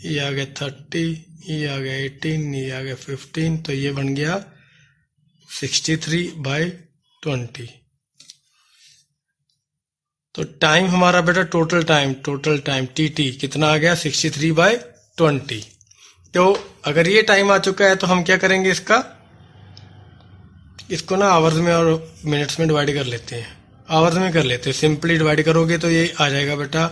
Speaker 1: ये आ गया 30, ये आ गया 18, ये आ गया 15। तो ये बन गया 63/20। तो टाइम हमारा बेटा टोटल टाइम TT कितना आ गया? 63/20। तो अगर ये टाइम आ चुका है तो हम क्या करेंगे? इसको ना आवर्स में और मिनट्स में डिवाइड कर लेते हैं। आवर्स में कर लेते हैं। सिंपली डिवाइड करोगे तो ये आ जाएगा बेटा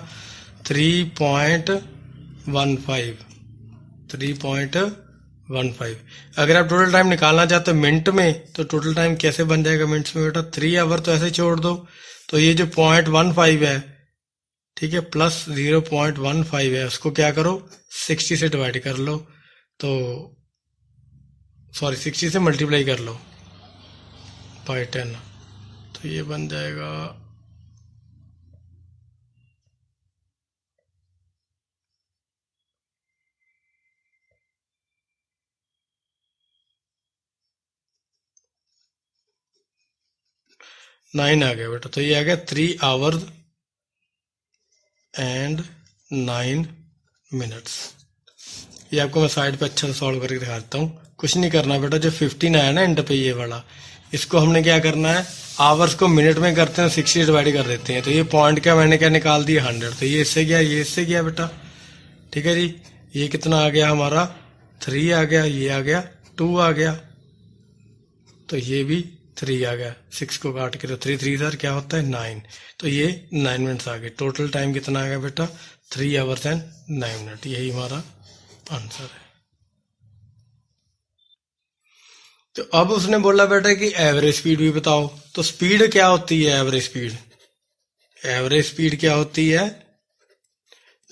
Speaker 1: 3.15। अगर आप टोटल टाइम निकालना चाहते हो मिनट में, तो टोटल टाइम कैसे बन जाएगा मिनट्स में बेटा? 3 आवर तो ऐसे छोड़ दो। तो ये जो 0.15 है, ठीक है, प्लस 0.15 है, उसको क्या करो? 60 से डिवाइड कर लो। तो सॉरी 60 से मल्टीप्लाई कर लो बाय 10। तो ये बन जाएगा 9 आ गया बेटा। तो ये आ गया 3 आवर्स एंड 9 मिनट्स। ये आपको मैं साइड पे अच्छा से सॉल्व करके दिखा देता हूँ। कुछ नहीं करना बेटा। जो 15 आया ना एंड पे ये वाला, इसको हमने क्या करना है? आवर्स को मिनट में करते हैं, 60 डिवाइड कर देते हैं। तो ये पॉइंट क्या मैंने क्या निकाल दिया? 100। तो ये इससे गया, ये इससे गया बेटा। ठीक है जी। ये कितना आ गया हमारा? 3 आ गया, ये आ गया 2 आ गया, तो ये भी 3 आ गया। 6 को काट के तो 3 3 सर क्या होता है? 9। तो ये 9 मिनट्स आ गए। टोटल टाइम कितना आ गया बेटा? 3 आवर्स एंड 9 मिनट। यही हमारा आंसर है। तो अब उसने बोला बेटा कि एवरेज स्पीड भी बताओ। तो स्पीड क्या होती है? एवरेज स्पीड, एवरेज स्पीड क्या होती है?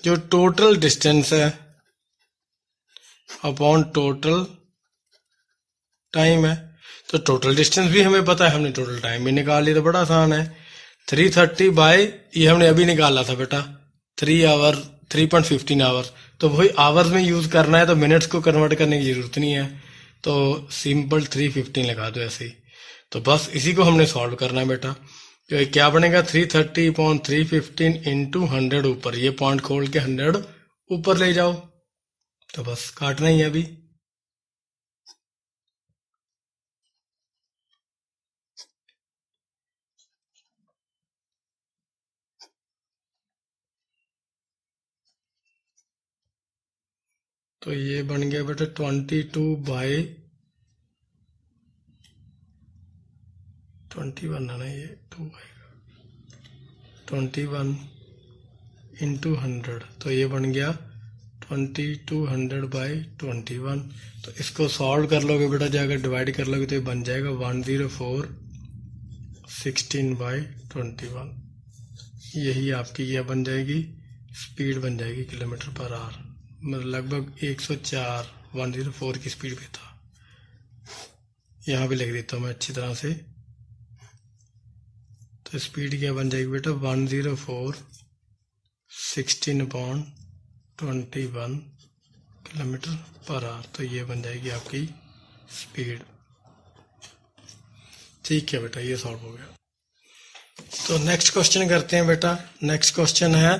Speaker 1: जो टोटल डिस्टेंस है अपॉन टोटल टाइम है। तो टोटल डिस्टेंस भी हमें पता है, हमने टोटल टाइम भी निकाल लिया। तो बड़ा आसान है। 330 बाय, ये हमने अभी निकाला था बेटा, 3 आवर 3.15 आवर्स। तो वही आवर्स में यूज करना है तो मिनट्स को कन्वर्ट करने की जरूरत नहीं है, तो सिंपल 315 लगा दो ऐसे ही। तो बस इसी को हमने सॉल्व करना है बेटा। तो ये क्या बनेगा 330/315 इंटू 100 ऊपर, ये पॉइंट खोल के 100 ऊपर ले जाओ, तो बस काटना ही है अभी। तो ये बन गया बेटा 22/21 है ना, ये 2 आएगा 21 इंटू 100, तो ये बन गया 2200/21। तो इसको सॉल्व कर लोगे बेटा, जो अगर डिवाइड कर लोगे तो ये बन जाएगा 104/16/21। यही आपकी यह बन जाएगी स्पीड, बन जाएगी किलोमीटर पर आवर, मतलब लगभग 104 104 की स्पीड पे था। यहाँ भी लिख देता हूँ मैं अच्छी तरह से। तो स्पीड क्या बन जाएगी बेटा 104/16/21 किलोमीटर पर आवर। तो ये बन जाएगी आपकी स्पीड। ठीक है बेटा, ये सॉल्व हो गया। तो नेक्स्ट क्वेश्चन करते हैं बेटा। नेक्स्ट क्वेश्चन है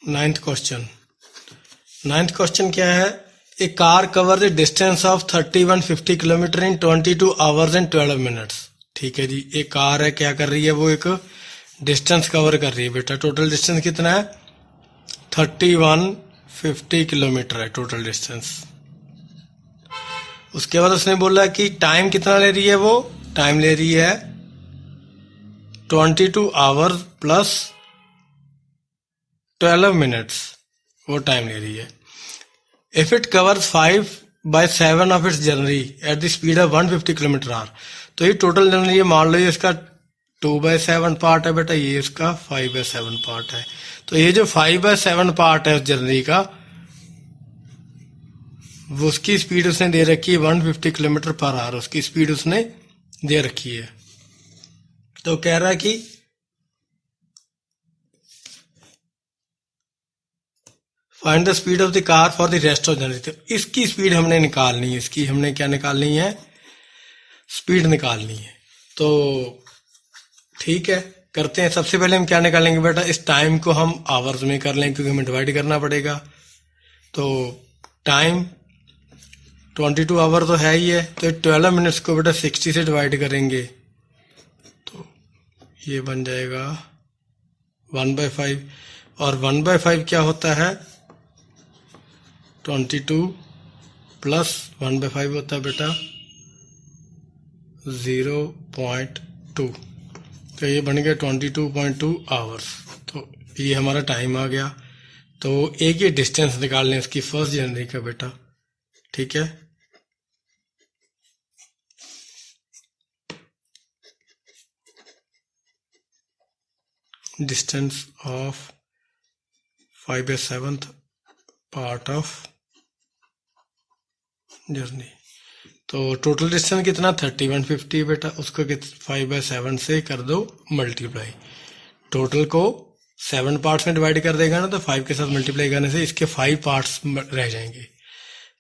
Speaker 1: 9th क्वेश्चन। 9th क्वेश्चन क्या है, a car cover the distance of 3150 kilometre in 22 hours and 12 minutes. ठीक है जी, एक कार है, क्या कर रही है, वो एक डिस्टेंस कवर कर रही है बेटा। टोटल डिस्टेंस कितना है 3150 किलोमीटर है टोटल डिस्टेंस। उसके बाद उसने बोला कि टाइम कितना ले रही है, वो टाइम ले रही है 22 आवर्स प्लस 12 मिनट्स, वो टाइम ले रही है। If it covers 5/7 of its journey at the speed of 150 kilometre our. तो ये टोटल जर्नी, ये मान लो ये इसका 2/7 पार्ट है बेटा, ये इसका 5/7 पार्ट है। तो ये जो 5/7 पार्ट है उस जर्नी का, वो उसकी स्पीड उसने दे रखी है 150 किलोमीटर पर आवर, उसकी स्पीड उसने दे रखी है। तो कह रहा है कि find the speed of the car for the rest of journey. तो इसकी स्पीड हमने निकालनी है, इसकी हमने क्या निकालनी है, स्पीड निकालनी है। तो ठीक है, करते हैं। सबसे पहले हम क्या निकालेंगे बेटा, इस टाइम को हम आवर्स में कर लेंगे क्योंकि हमें डिवाइड करना पड़ेगा। तो टाइम 22 आवर तो है ही है, तो 12 मिनट्स को बेटा 60 से डिवाइड करेंगे, तो ये बन जाएगा 1/5। और 1/5 क्या होता है 22 प्लस 1/5 होता है बेटा 0.2। तो ये बन गया 22.2 आवर्स। तो ये हमारा टाइम आ गया। तो एक ये डिस्टेंस निकाल लें इसकी फर्स्ट जर्नी का बेटा। ठीक है, distance of 5/7 part of journey. तो टोटल डिस्टेंस कितना 3150 बेटा, उसको 5/7 से कर दो मल्टीप्लाई। टोटल को 7 पार्ट्स में डिवाइड कर देगा ना, तो 5 के साथ मल्टीप्लाई करने से इसके 5 पार्ट्स रह जाएंगे।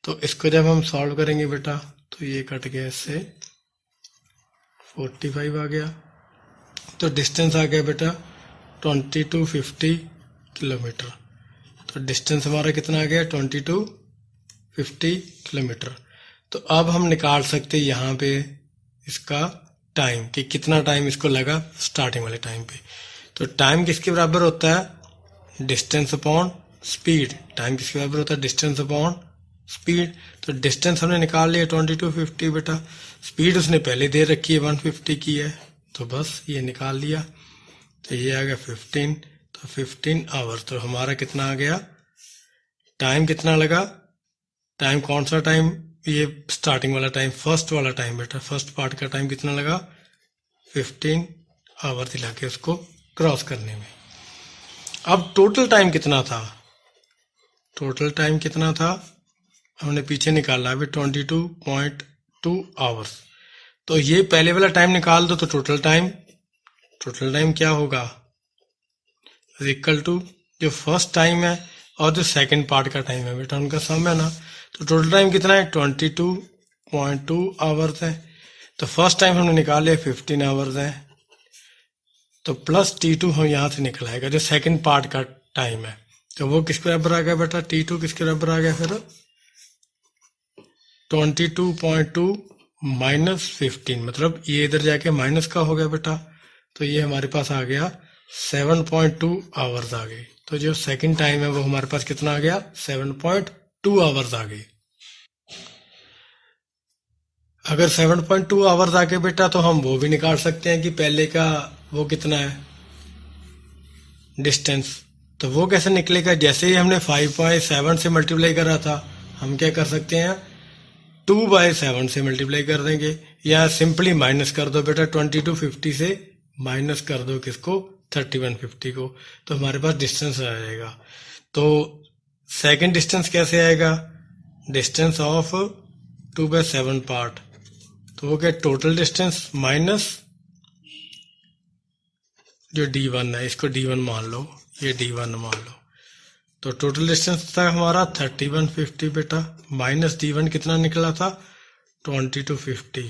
Speaker 1: तो इसको जब हम सॉल्व करेंगे बेटा, तो ये कट गया, इससे 45 आ गया। तो डिस्टेंस आ गया बेटा 2250 किलोमीटर। तो डिस्टेंस हमारा कितना आ गया 2250 किलोमीटर। तो अब हम निकाल सकते हैं यहाँ पे इसका टाइम, कि कितना टाइम इसको लगा स्टार्टिंग वाले टाइम पे। तो टाइम किसके बराबर होता है, डिस्टेंस अपॉन स्पीड। टाइम किसके बराबर होता है, डिस्टेंस अपॉन स्पीड। तो डिस्टेंस हमने निकाल लिया 2250 बेटा, स्पीड उसने पहले दे रखी है 150 की है, तो बस ये निकाल लिया। तो ये आ गया 15, तो 15 आवर्स। तो हमारा कितना आ गया, टाइम कितना लगा, टाइम कौन सा टाइम, ये स्टार्टिंग वाला टाइम, फर्स्ट वाला टाइम बेटा, फर्स्ट पार्ट का टाइम कितना लगा 15 आवर दिला के उसको क्रॉस करने में। अब टोटल टाइम कितना था, टोटल टाइम कितना था हमने पीछे निकाला अभी 22.2 आवर्स। तो ये पहले वाला टाइम निकाल दो, तो टोटल टाइम क्या होगा इक्वल टू जो फर्स्ट टाइम है और जो सेकंड पार्ट का टाइम है बेटा उनका सम है ना, तो टोटल टाइम कितना है 22.2 आवर्स है। तो फर्स्ट टाइम हमने निकाले 15 आवर्स है, तो प्लस T2 हम यहाँ से निकलाएगा जो सेकंड पार्ट का टाइम है, तो वो किसके बराबर आ गया बेटा, T2 किसके बराबर आ गया फिर 22.2 माइनस 15, मतलब ये इधर जाके माइनस का हो गया बेटा, तो ये हमारे पास आ गया 7.2 आवर्स आ गई। तो जो सेकंड टाइम है वो हमारे पास कितना आ गया 7.2 आवर्स आ गई। अगर 7.2 आवर्स आ गए बेटा तो हम वो भी निकाल सकते हैं कि पहले का वो कितना है डिस्टेंस। तो वो कैसे निकलेगा, जैसे ही हमने 5.7 से मल्टीप्लाई करा था हम क्या कर सकते हैं 2/7 से मल्टीप्लाई कर देंगे, या सिंपली माइनस कर दो बेटा 2250 से माइनस कर दो किसको 3150 को, तो हमारे पास डिस्टेंस आ जाएगा। तो सेकंड डिस्टेंस कैसे आएगा, डिस्टेंस ऑफ 2/7 पार्ट, तो वो क्या टोटल डिस्टेंस माइनस जो D1 है इसको D1 मान लो, ये D1 मान लो, तो टोटल डिस्टेंस था हमारा 3150 बेटा, माइनस D1 कितना निकला था 2250,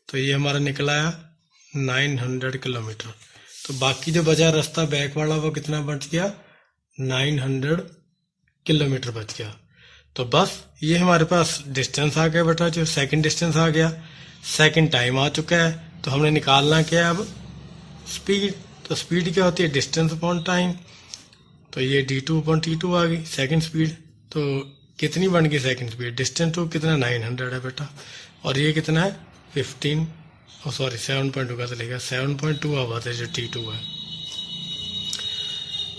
Speaker 1: तो ये हमारा निकला है 900 किलोमीटर। तो बाकी जो बचा रास्ता बैक वाला वो कितना बच गया 900 किलोमीटर बच गया। तो बस ये हमारे पास डिस्टेंस आ गया बेटा, जो सेकंड डिस्टेंस आ गया, सेकंड टाइम आ चुका है, तो हमने निकालना क्या है अब स्पीड। तो स्पीड क्या होती है डिस्टेंस अपॉन टाइम, तो ये D2/T2 आ गई सेकंड स्पीड। तो कितनी बन गई सेकंड स्पीड, डिस्टेंस टू कितना 900 है बेटा, और ये कितना है 15 सॉरी 7.2 का चलेगा 7.2 आवर्स है जो T2 है।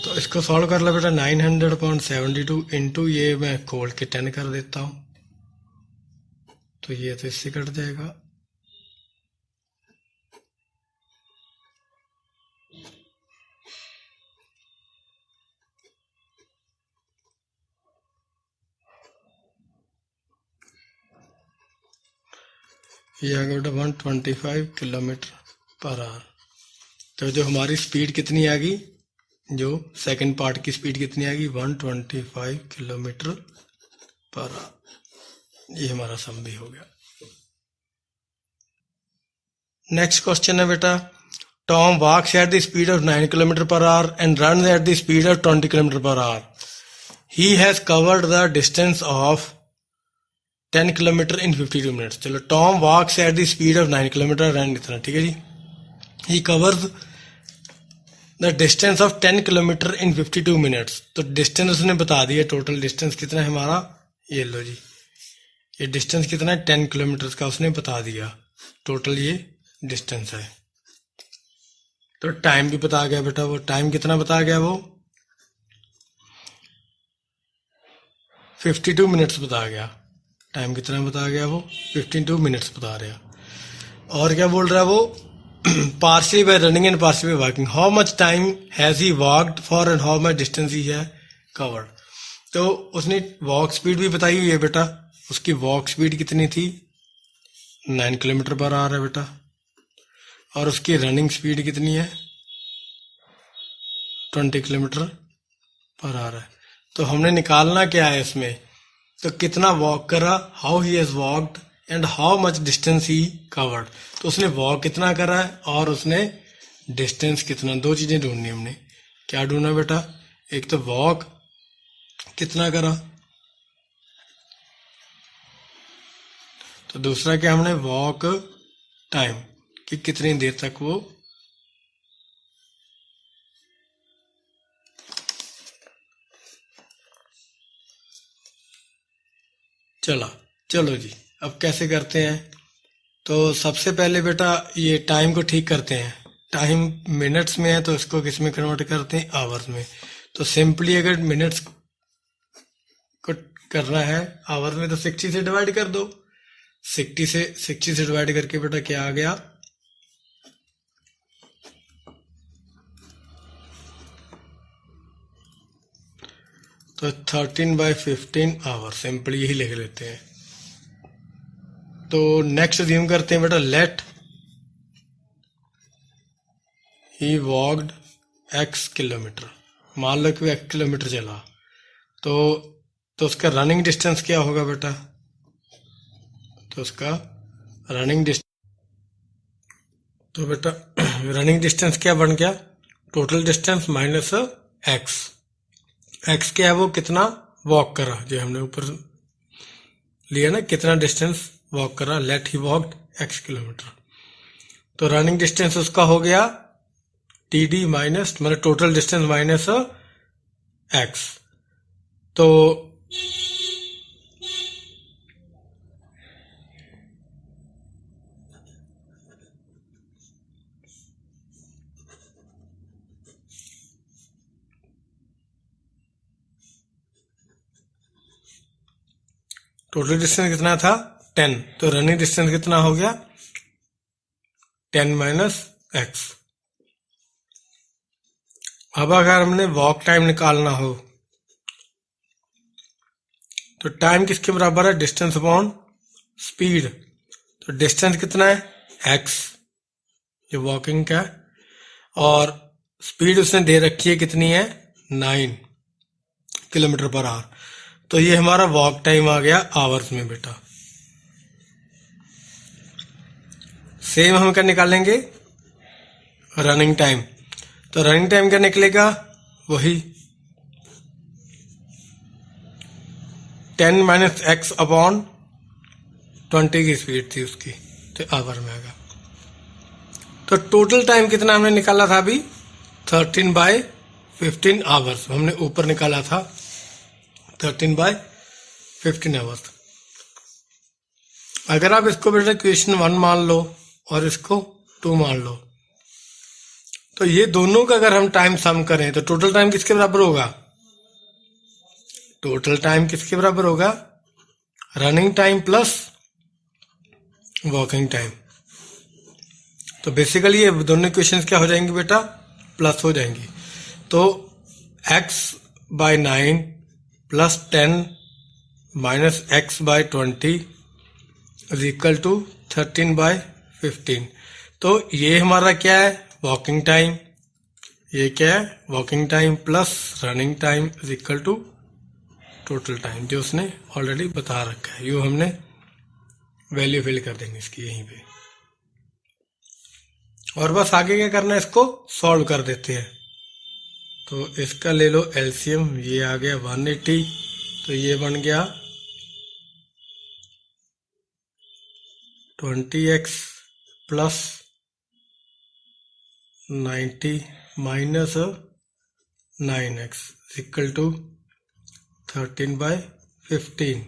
Speaker 1: तो इसको सॉल्व कर लो बेटा 900/72 इंटू ये मैं खोल के 10 कर देता हूँ, तो ये तो इससे कट जाएगा। ये आ गया बेटा 125 किलोमीटर पर आवर। तो जो हमारी स्पीड कितनी आ गई, जो सेकंड पार्ट की स्पीड कितनी आ गई 125 किलोमीटर पर आवर। ये हमारा सम भी हो गया। नेक्स्ट क्वेश्चन है बेटा, Tom walks at the speed of 9 kilometre per hour and run at the speed of 20 kilometre per hour. He has covered the distance of 10 kilometre in 52 minutes. चलो Tom walks at the speed of 9 kilometre run इतना, ठीक है जी। He covers the distance of 10 kilometre in 52 minutes. तो distance उसने बता दिया, total distance कितना है हमारा, ये लो जी, ये डिस्टेंस कितना है 10 किलोमीटर का उसने बता दिया, टोटल ये डिस्टेंस है। तो टाइम भी बता गया बेटा, वो टाइम कितना बता गया, वो 52 मिनट्स बता गया। टाइम कितना बता गया, वो 52 मिनट्स बता रहा। और क्या बोल रहा है वो, partially by running and partially by walking, how much time has he walked for and how much distance he है कवर्ड। तो उसने वॉक स्पीड भी बताई हुई है बेटा, उसकी वॉक स्पीड कितनी थी 9 किलोमीटर पर आवर है बेटा, और उसकी रनिंग स्पीड कितनी है 20 किलोमीटर पर आवर है। तो हमने निकालना क्या है इसमें, तो कितना वॉक करा, how he has walked and how much distance he covered. तो उसने वॉक कितना करा है और उसने डिस्टेंस कितना, दो चीजें ढूंढनी हमने। क्या ढूंढना बेटा, एक तो वॉक कितना करा, तो दूसरा क्या हमने वॉक टाइम कि कितनी देर तक वो चला। चलो जी अब कैसे करते हैं, तो सबसे पहले बेटा ये टाइम को ठीक करते हैं। टाइम मिनट्स में है तो इसको किस में कन्वर्ट करते हैं, आवर्स में। तो सिंपली अगर मिनट्स को करना है आवर्स में तो 60 से डिवाइड कर दो। 60 से डिवाइड करके बेटा क्या आ गया, तो 13/15 आवर, सिंपली यही लिख लेते हैं। तो नेक्स्ट अज्यूम करते हैं बेटा, लेट ही वॉक्ड x किलोमीटर, मान लो कि वो x किलोमीटर चला, तो उसका रनिंग डिस्टेंस क्या होगा बेटा? तो उसका रनिंग डिस्टेंस, तो बेटा रनिंग डिस्टेंस क्या बन गया? Total distance minus x. X क्या है? वो कितना वॉक करा, जो हमने ऊपर लिया ना, कितना डिस्टेंस वॉक करा, let he walked X kilometre. तो रनिंग डिस्टेंस उसका हो गया टी डी माइनस, मतलब टोटल डिस्टेंस माइनस एक्स। तो टोटल डिस्टेंस कितना था? 10। तो रनिंग डिस्टेंस कितना हो गया? 10 माइनस एक्स। अब अगर हमने वॉक टाइम निकालना हो तो टाइम किसके बराबर है? Distance upon speed. तो डिस्टेंस कितना है? एक्स, ये वॉकिंग का, और स्पीड उसने दे रखी है कितनी है? 9 किलोमीटर पर आवर। तो ये हमारा वॉक टाइम आ गया आवर्स में बेटा। सेम हम क्या निकालेंगे? Running time. तो रनिंग टाइम क्या निकलेगा? वही 10 माइनस एक्स अपॉन 20 की स्पीड थी उसकी, तो आवर में आएगा। तो टोटल टाइम कितना हमने निकाला था अभी? 13/15 आवर्स हमने ऊपर निकाला था, 13/15 आवर्स। अगर आप इसको बेटा क्वेश्चन 1 मान लो और इसको 2 मान लो, तो ये दोनों का अगर हम टाइम सम करें तो टोटल टाइम किसके बराबर होगा? टोटल टाइम किसके बराबर होगा? Running time plus walking time. तो बेसिकली ये दोनों क्वेश्चंस क्या हो जाएंगे बेटा? प्लस हो जाएंगी। तो x/9 plus 10 minus x/20 is equal to 13/15। तो ये हमारा क्या है? Walking time. ये क्या है? Walking time plus running time is equal to total time, जो उसने ऑलरेडी बता रखा है। यो हमने वैल्यू फिल कर देंगे इसकी यहीं पे, और बस आगे क्या करना है? इसको सॉल्व कर देते हैं। तो इसका ले लो एलसीएम, ये आ गया 180, तो ये बन गया 20x plus 90 minus 9x equal to 13/15।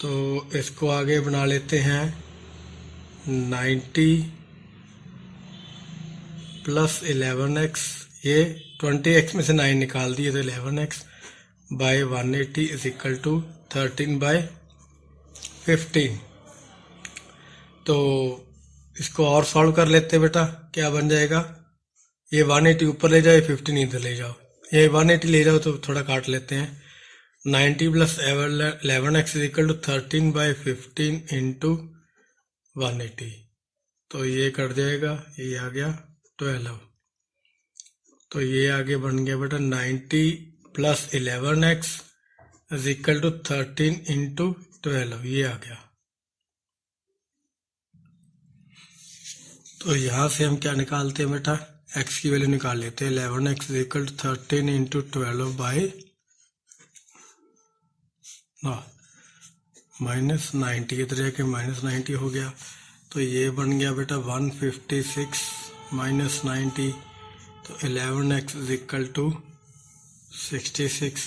Speaker 1: तो इसको आगे बना लेते हैं 90 प्लस 11x, ये 20x में से 9 निकाल दिए तो 11x bye 180 is equal to 13/15। तो इसको और सॉल्व कर लेते हैं बेटा, क्या बन जाएगा? ये 180 ऊपर ले जाओ, 15 इधर ले जाओ, ये 180 ले जाओ तो थोड़ा काट लेते हैं। 90 plus 11x is equal to 13/15 into 180, तो ये कट जाएगा, ये आ गया 12। तो ये आगे बन गया बेटा 90 plus 11x is equal to 13 into 12, ये आ गया। तो यहां से हम क्या निकालते हैं बेटा? x की वैल्यू निकाल लेते हैं। 11x is equal to 13 into 12 by minus 90, इधर जाके माइनस 90 हो गया। तो ये बन गया बेटा 156 माइनस 90, तो 11x इज इक्वल टू 66।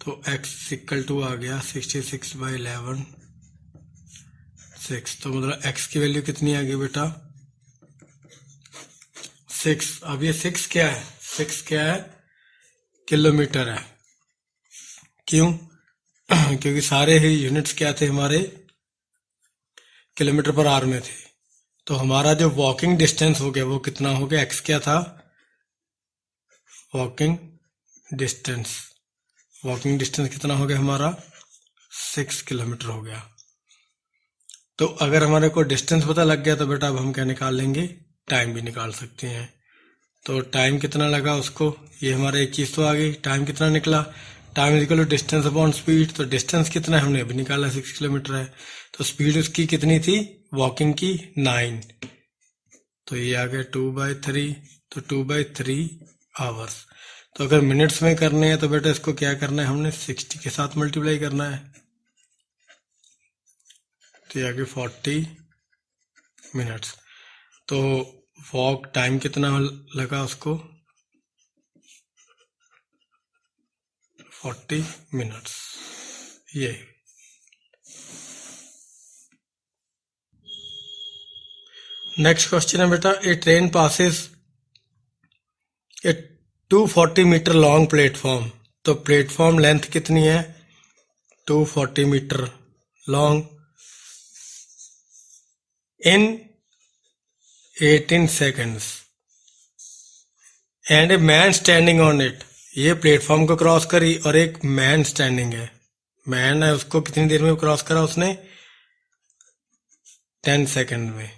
Speaker 1: तो x इक्वल टू आ गया 66/11 6। तो मतलब x की वैल्यू कितनी आ गई बेटा? 6। अब ये 6 क्या है? 6 क्या है? किलोमीटर है। क्यों? क्योंकि सारे ही यूनिट्स क्या थे हमारे? किलोमीटर पर आवर में थे। तो हमारा जो वॉकिंग डिस्टेंस हो गया वो कितना हो गया? x क्या था? Walking distance. वॉकिंग डिस्टेंस कितना हो गया हमारा? 6 किलोमीटर हो गया। तो अगर हमारे को डिस्टेंस पता लग गया तो बेटा अब हम क्या निकाल लेंगे? टाइम भी निकाल सकते हैं। तो टाइम कितना लगा उसको? ये हमारा एक चीज तो आ गई। टाइम कितना निकला? Time is equal to distance upon speed, तो डिस्टेंस कितना है हमने अभी निकाला 6 किलोमीटर है, तो स्पीड उसकी कितनी थी वॉकिंग की 9, तो ये आ गया 2/3, तो 2/3 आवर्स। तो अगर मिनट्स में करने हैं तो बेटा इसको क्या करना है हमने 60 के साथ मल्टीप्लाई करना है, तो ये आ गया 40 मिनट्स। तो वॉक टाइम कितना लगा उसको 40 मिनट्स। ये नेक्स्ट क्वेश्चन है बेटा, a train passes a 240 metre long platform, तो प्लेटफॉर्म लेंथ कितनी है 240 metre long in 18 seconds and a man standing on it, ये प्लेटफॉर्म को क्रॉस करी और एक मैन स्टैंडिंग है, मैन है उसको कितनी देर में क्रॉस करा उसने 10 सेकंड में।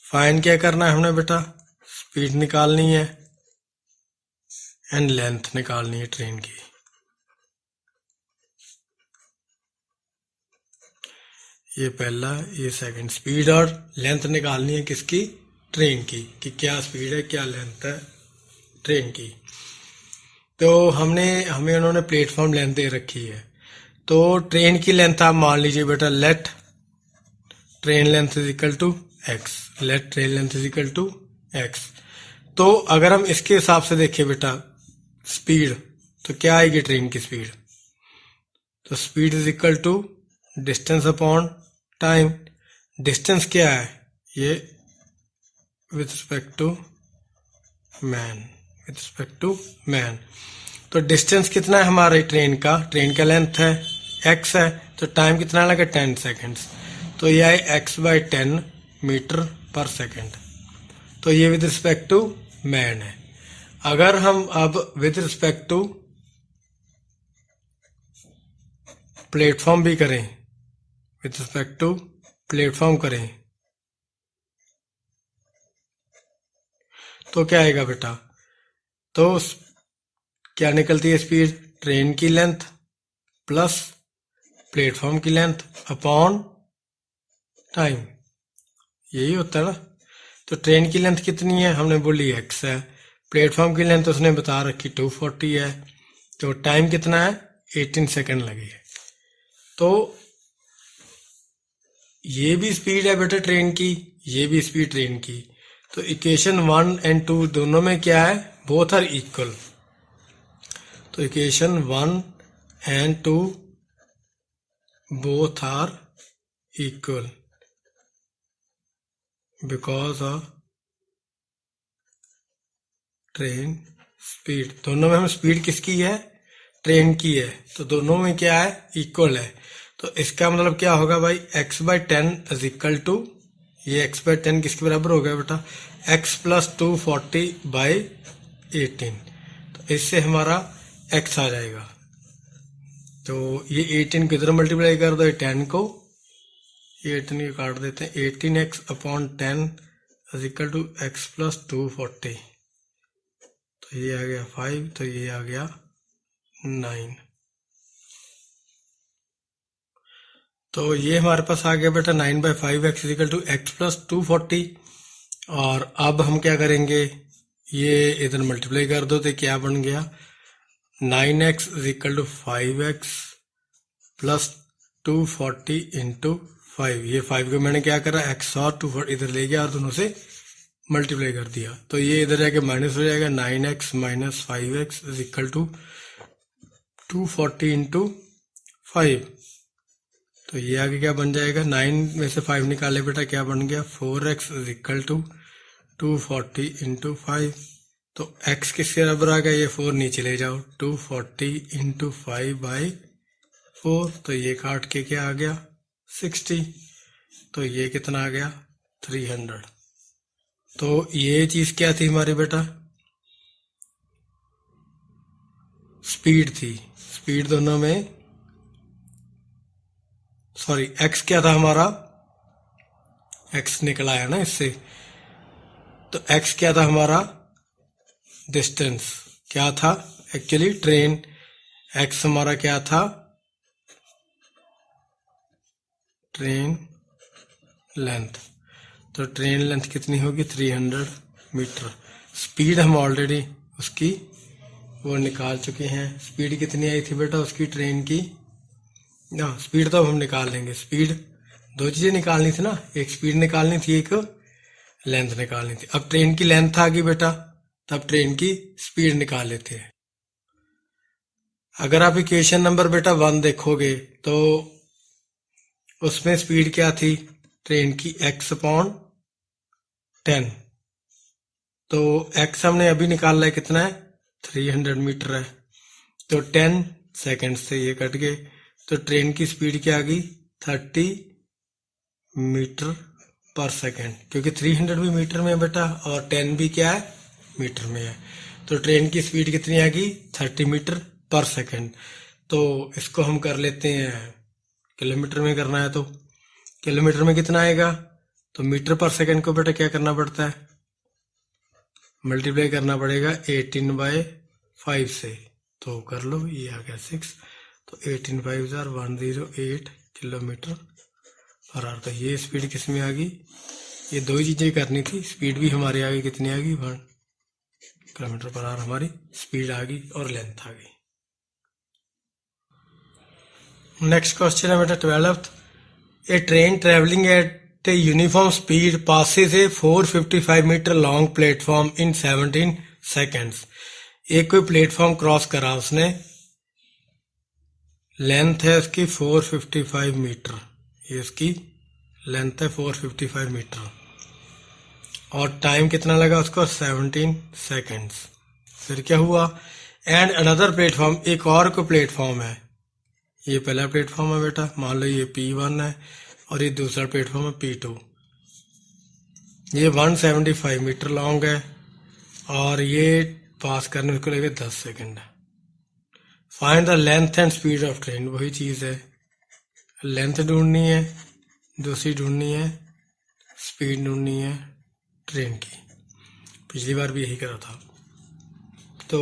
Speaker 1: फाइंड क्या करना है हमने बेटा, स्पीड निकालनी है एंड लेंथ निकालनी है ट्रेन की। ये पहला, ये सेकंड, स्पीड और लेंथ निकालनी है किसकी ट्रेन की, कि क्या स्पीड है क्या लेंथ है ट्रेन की। तो हमें उन्होंने प्लेटफॉर्म लेंथ दे रखी है, तो ट्रेन की लेंथ आप मान लीजिए बेटा let train length is equal to X, let train length is equal to X. तो अगर हम इसके हिसाब से देखें बेटा स्पीड, तो क्या आएगी ट्रेन की स्पीड, तो speed is equal to distance upon time. Distance क्या है ये with respect to man, with respect to man. तो डिस्टेंस कितना है हमारे ट्रेन का लेंथ है x है, तो टाइम कितना लगा 10 सेकेंड्स, तो ये है x/10 मीटर पर सेकेंड, तो ये विद रिस्पेक्ट टू मैन है। अगर हम अब विद रिस्पेक्ट टू प्लेटफॉर्म भी करें, विद रिस्पेक्ट टू प्लेटफॉर्म करें, तो क्या आएगा बेटा, तो क्या निकलती है स्पीड, ट्रेन की लेंथ प्लस प्लेटफॉर्म की लेंथ अपॉन टाइम, यही होता है ना। तो ट्रेन की लेंथ कितनी है हमने बोली x है, प्लेटफॉर्म की लेंथ उसने बता रखी 240 है, तो टाइम कितना है 18 सेकंड लगे। तो ये भी स्पीड है बेटा ट्रेन की, ये भी स्पीड ट्रेन की, तो इक्वेशन 1 एंड 2 दोनों में क्या है, बोथ आर इक्वल। तो equation 1 and 2 both are equal because of train speed, दोनों में हम स्पीड किसकी है ट्रेन की है, तो दोनों में क्या है इक्वल है। तो इसका मतलब क्या होगा भाई, x/10 इज इक्वल टू, ये x/10 किसके बराबर हो गया बेटा, x + 240/18, तो इससे हमारा x आ जाएगा। तो ये 18 किधर मल्टीप्लाई कर दो, 10 को, ये 18 को काट देते हैं, 18x/10 is equal to x + 240, तो ये आ गया 5, तो ये आ गया 9। तो ये हमारे पास आ गया बेटा 9/5x is equal to x + 240। और अब हम क्या करेंगे, ये इधर मल्टीप्लाई कर दो, तो क्या बन गया 9x is equal to 5x + 240 × 5। ये 5 को मैंने क्या करा, x और 240 इधर ले गया और दोनों से मल्टीप्लाई कर दिया, तो ये इधर जाके माइनस हो जाएगा, 9x - 5x is equal to 240 × 5। तो ये आगे क्या बन जाएगा, 9 में से 5 निकाले बेटा, क्या बन गया 4x इज इक्वल टू 240 × 5। तो x किसके बराबर आ गया, ये 4 नीचे ले जाओ, 240 × 5/4, तो ये काट के क्या आ गया 60, तो ये कितना आ गया 300। तो ये चीज क्या थी हमारी बेटा, स्पीड थी, स्पीड दोनों में, सॉरी x क्या था हमारा, x निकला है ना इससे, तो x क्या था हमारा, डिस्टेंस क्या था एक्चुअली ट्रेन एक्स हमारा क्या था, ट्रेन लेंथ। तो ट्रेन लेंथ कितनी होगी 300 मीटर। स्पीड हम ऑलरेडी उसकी वो निकाल चुके हैं। स्पीड कितनी आई थी बेटा उसकी ट्रेन की, ना स्पीड तो हम निकाल लेंगे। स्पीड दो चीजें निकालनी थी ना, एक स्पीड निकालनी थी, एक लेंथ निकालनी थी। अब ट्रेन की लेंथ आ गई बेटा, तब ट्रेन की स्पीड निकाल लेते हैं। अगर आप इक्वेशन नंबर बेटा 1 देखोगे तो उसमें स्पीड क्या थी ट्रेन की, x/10। तो x हमने अभी निकाला है कितना है 300 मीटर है, तो 10 सेकंड से ये कट गए, तो ट्रेन की स्पीड क्या आ गई 30 मीटर पर सेकंड, क्योंकि 300 भी मीटर में है बेटा और 10 भी क्या है मीटर में है। तो ट्रेन की स्पीड कितनी आ गई 30 मीटर पर सेकंड। तो इसको हम कर लेते हैं किलोमीटर में करना है, तो किलोमीटर में कितना आएगा, तो मीटर पर सेकंड को बेटा क्या करना पड़ता है, मल्टीप्लाई करना पड़ेगा 18/5 से। तो कर लो, ये आ गया 6, तो 18/5 108 किलोमीटर पर आवर। तो ये स्पीड किस में आ गई, ये दो ही चीजें करनी थी, स्पीड भी हमारी आ गई, कितनी आ गई 1 किलोमीटर पर आवर हमारी स्पीड आ गई और लेंथ आ गई। नेक्स्ट क्वेश्चन है बेटा 12th। A train travelling at a uniform speed passes a 455 metre long platform in 17 seconds. एक कोई प्लेटफॉर्म क्रॉस करा उसने, लेंथ है उसकी 455 मीटर, ये उसकी लेंथ है 455 मीटर और टाइम कितना लगा उसको 17 सेकेंड्स। फिर क्या हुआ, एंड अनदर प्लेटफॉर्म, एक और कोई प्लेटफॉर्म है, ये पहला प्लेटफॉर्म है बेटा, मान लो ये P1 है और ये दूसरा प्लेटफॉर्म है P2। ये 175 मीटर लॉन्ग है और ये पास करने में उसको लगे 10 second. Find the length and speed of train, वही चीज है, लेंथ ढूंढनी है, दूसरी ढूंढनी है स्पीड ढूंढनी है ट्रेन की। पिछली बार भी यही करा था। तो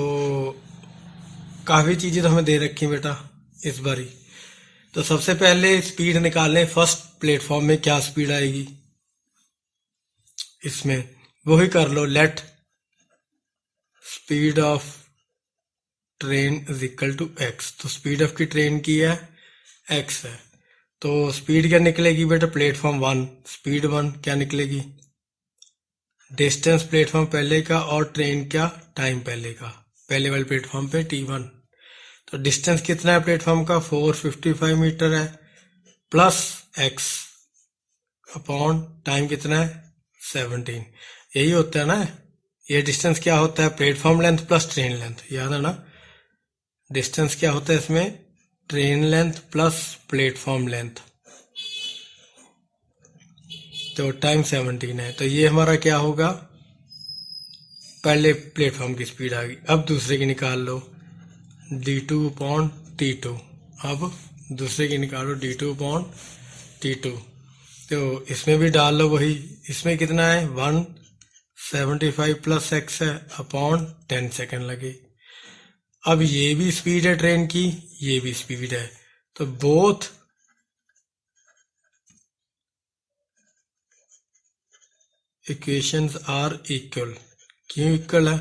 Speaker 1: काफी चीजें तो हमें दे रखी बेटा इस बारी। तो सबसे पहले स्पीड निकालने, फर्स्ट प्लेटफॉर्म में क्या स्पीड आएगी, इसमें वही कर लो, let speed of train is equal to X. तो स्पीड ऑफ की ट्रेन की है एक्स है, तो स्पीड क्या निकलेगी बेटा प्लेटफॉर्म 1, स्पीड 1 क्या निकलेगी, डिस्टेंस प्लेटफॉर्म पहले का और ट्रेन क्या टाइम पहले का, पहले वाले प्लेटफॉर्म पे T1। तो डिस्टेंस कितना है प्लेटफॉर्म का 455 मीटर है, प्लस x अपॉन टाइम कितना है 17। यही होता है ना, ये डिस्टेंस क्या होता है platform length plus train length, याद है ना, डिस्टेंस क्या होता है इसमें train length plus platform length. तो टाइम 17 है, तो ये हमारा क्या होगा, पहले प्लेटफॉर्म की स्पीड आ गई। अब दूसरे की निकाल लो d2/t2, अब दूसरे की निकालो d2/t2। तो इसमें भी डाल लो वही, इसमें कितना है 175 प्लस x है अपॉन 10 सेकेंड लगे। अब ये भी स्पीड है ट्रेन की, ये भी स्पीड है, तो बोथ इक्वेशंस आर इक्वल। क्यों इक्वल है,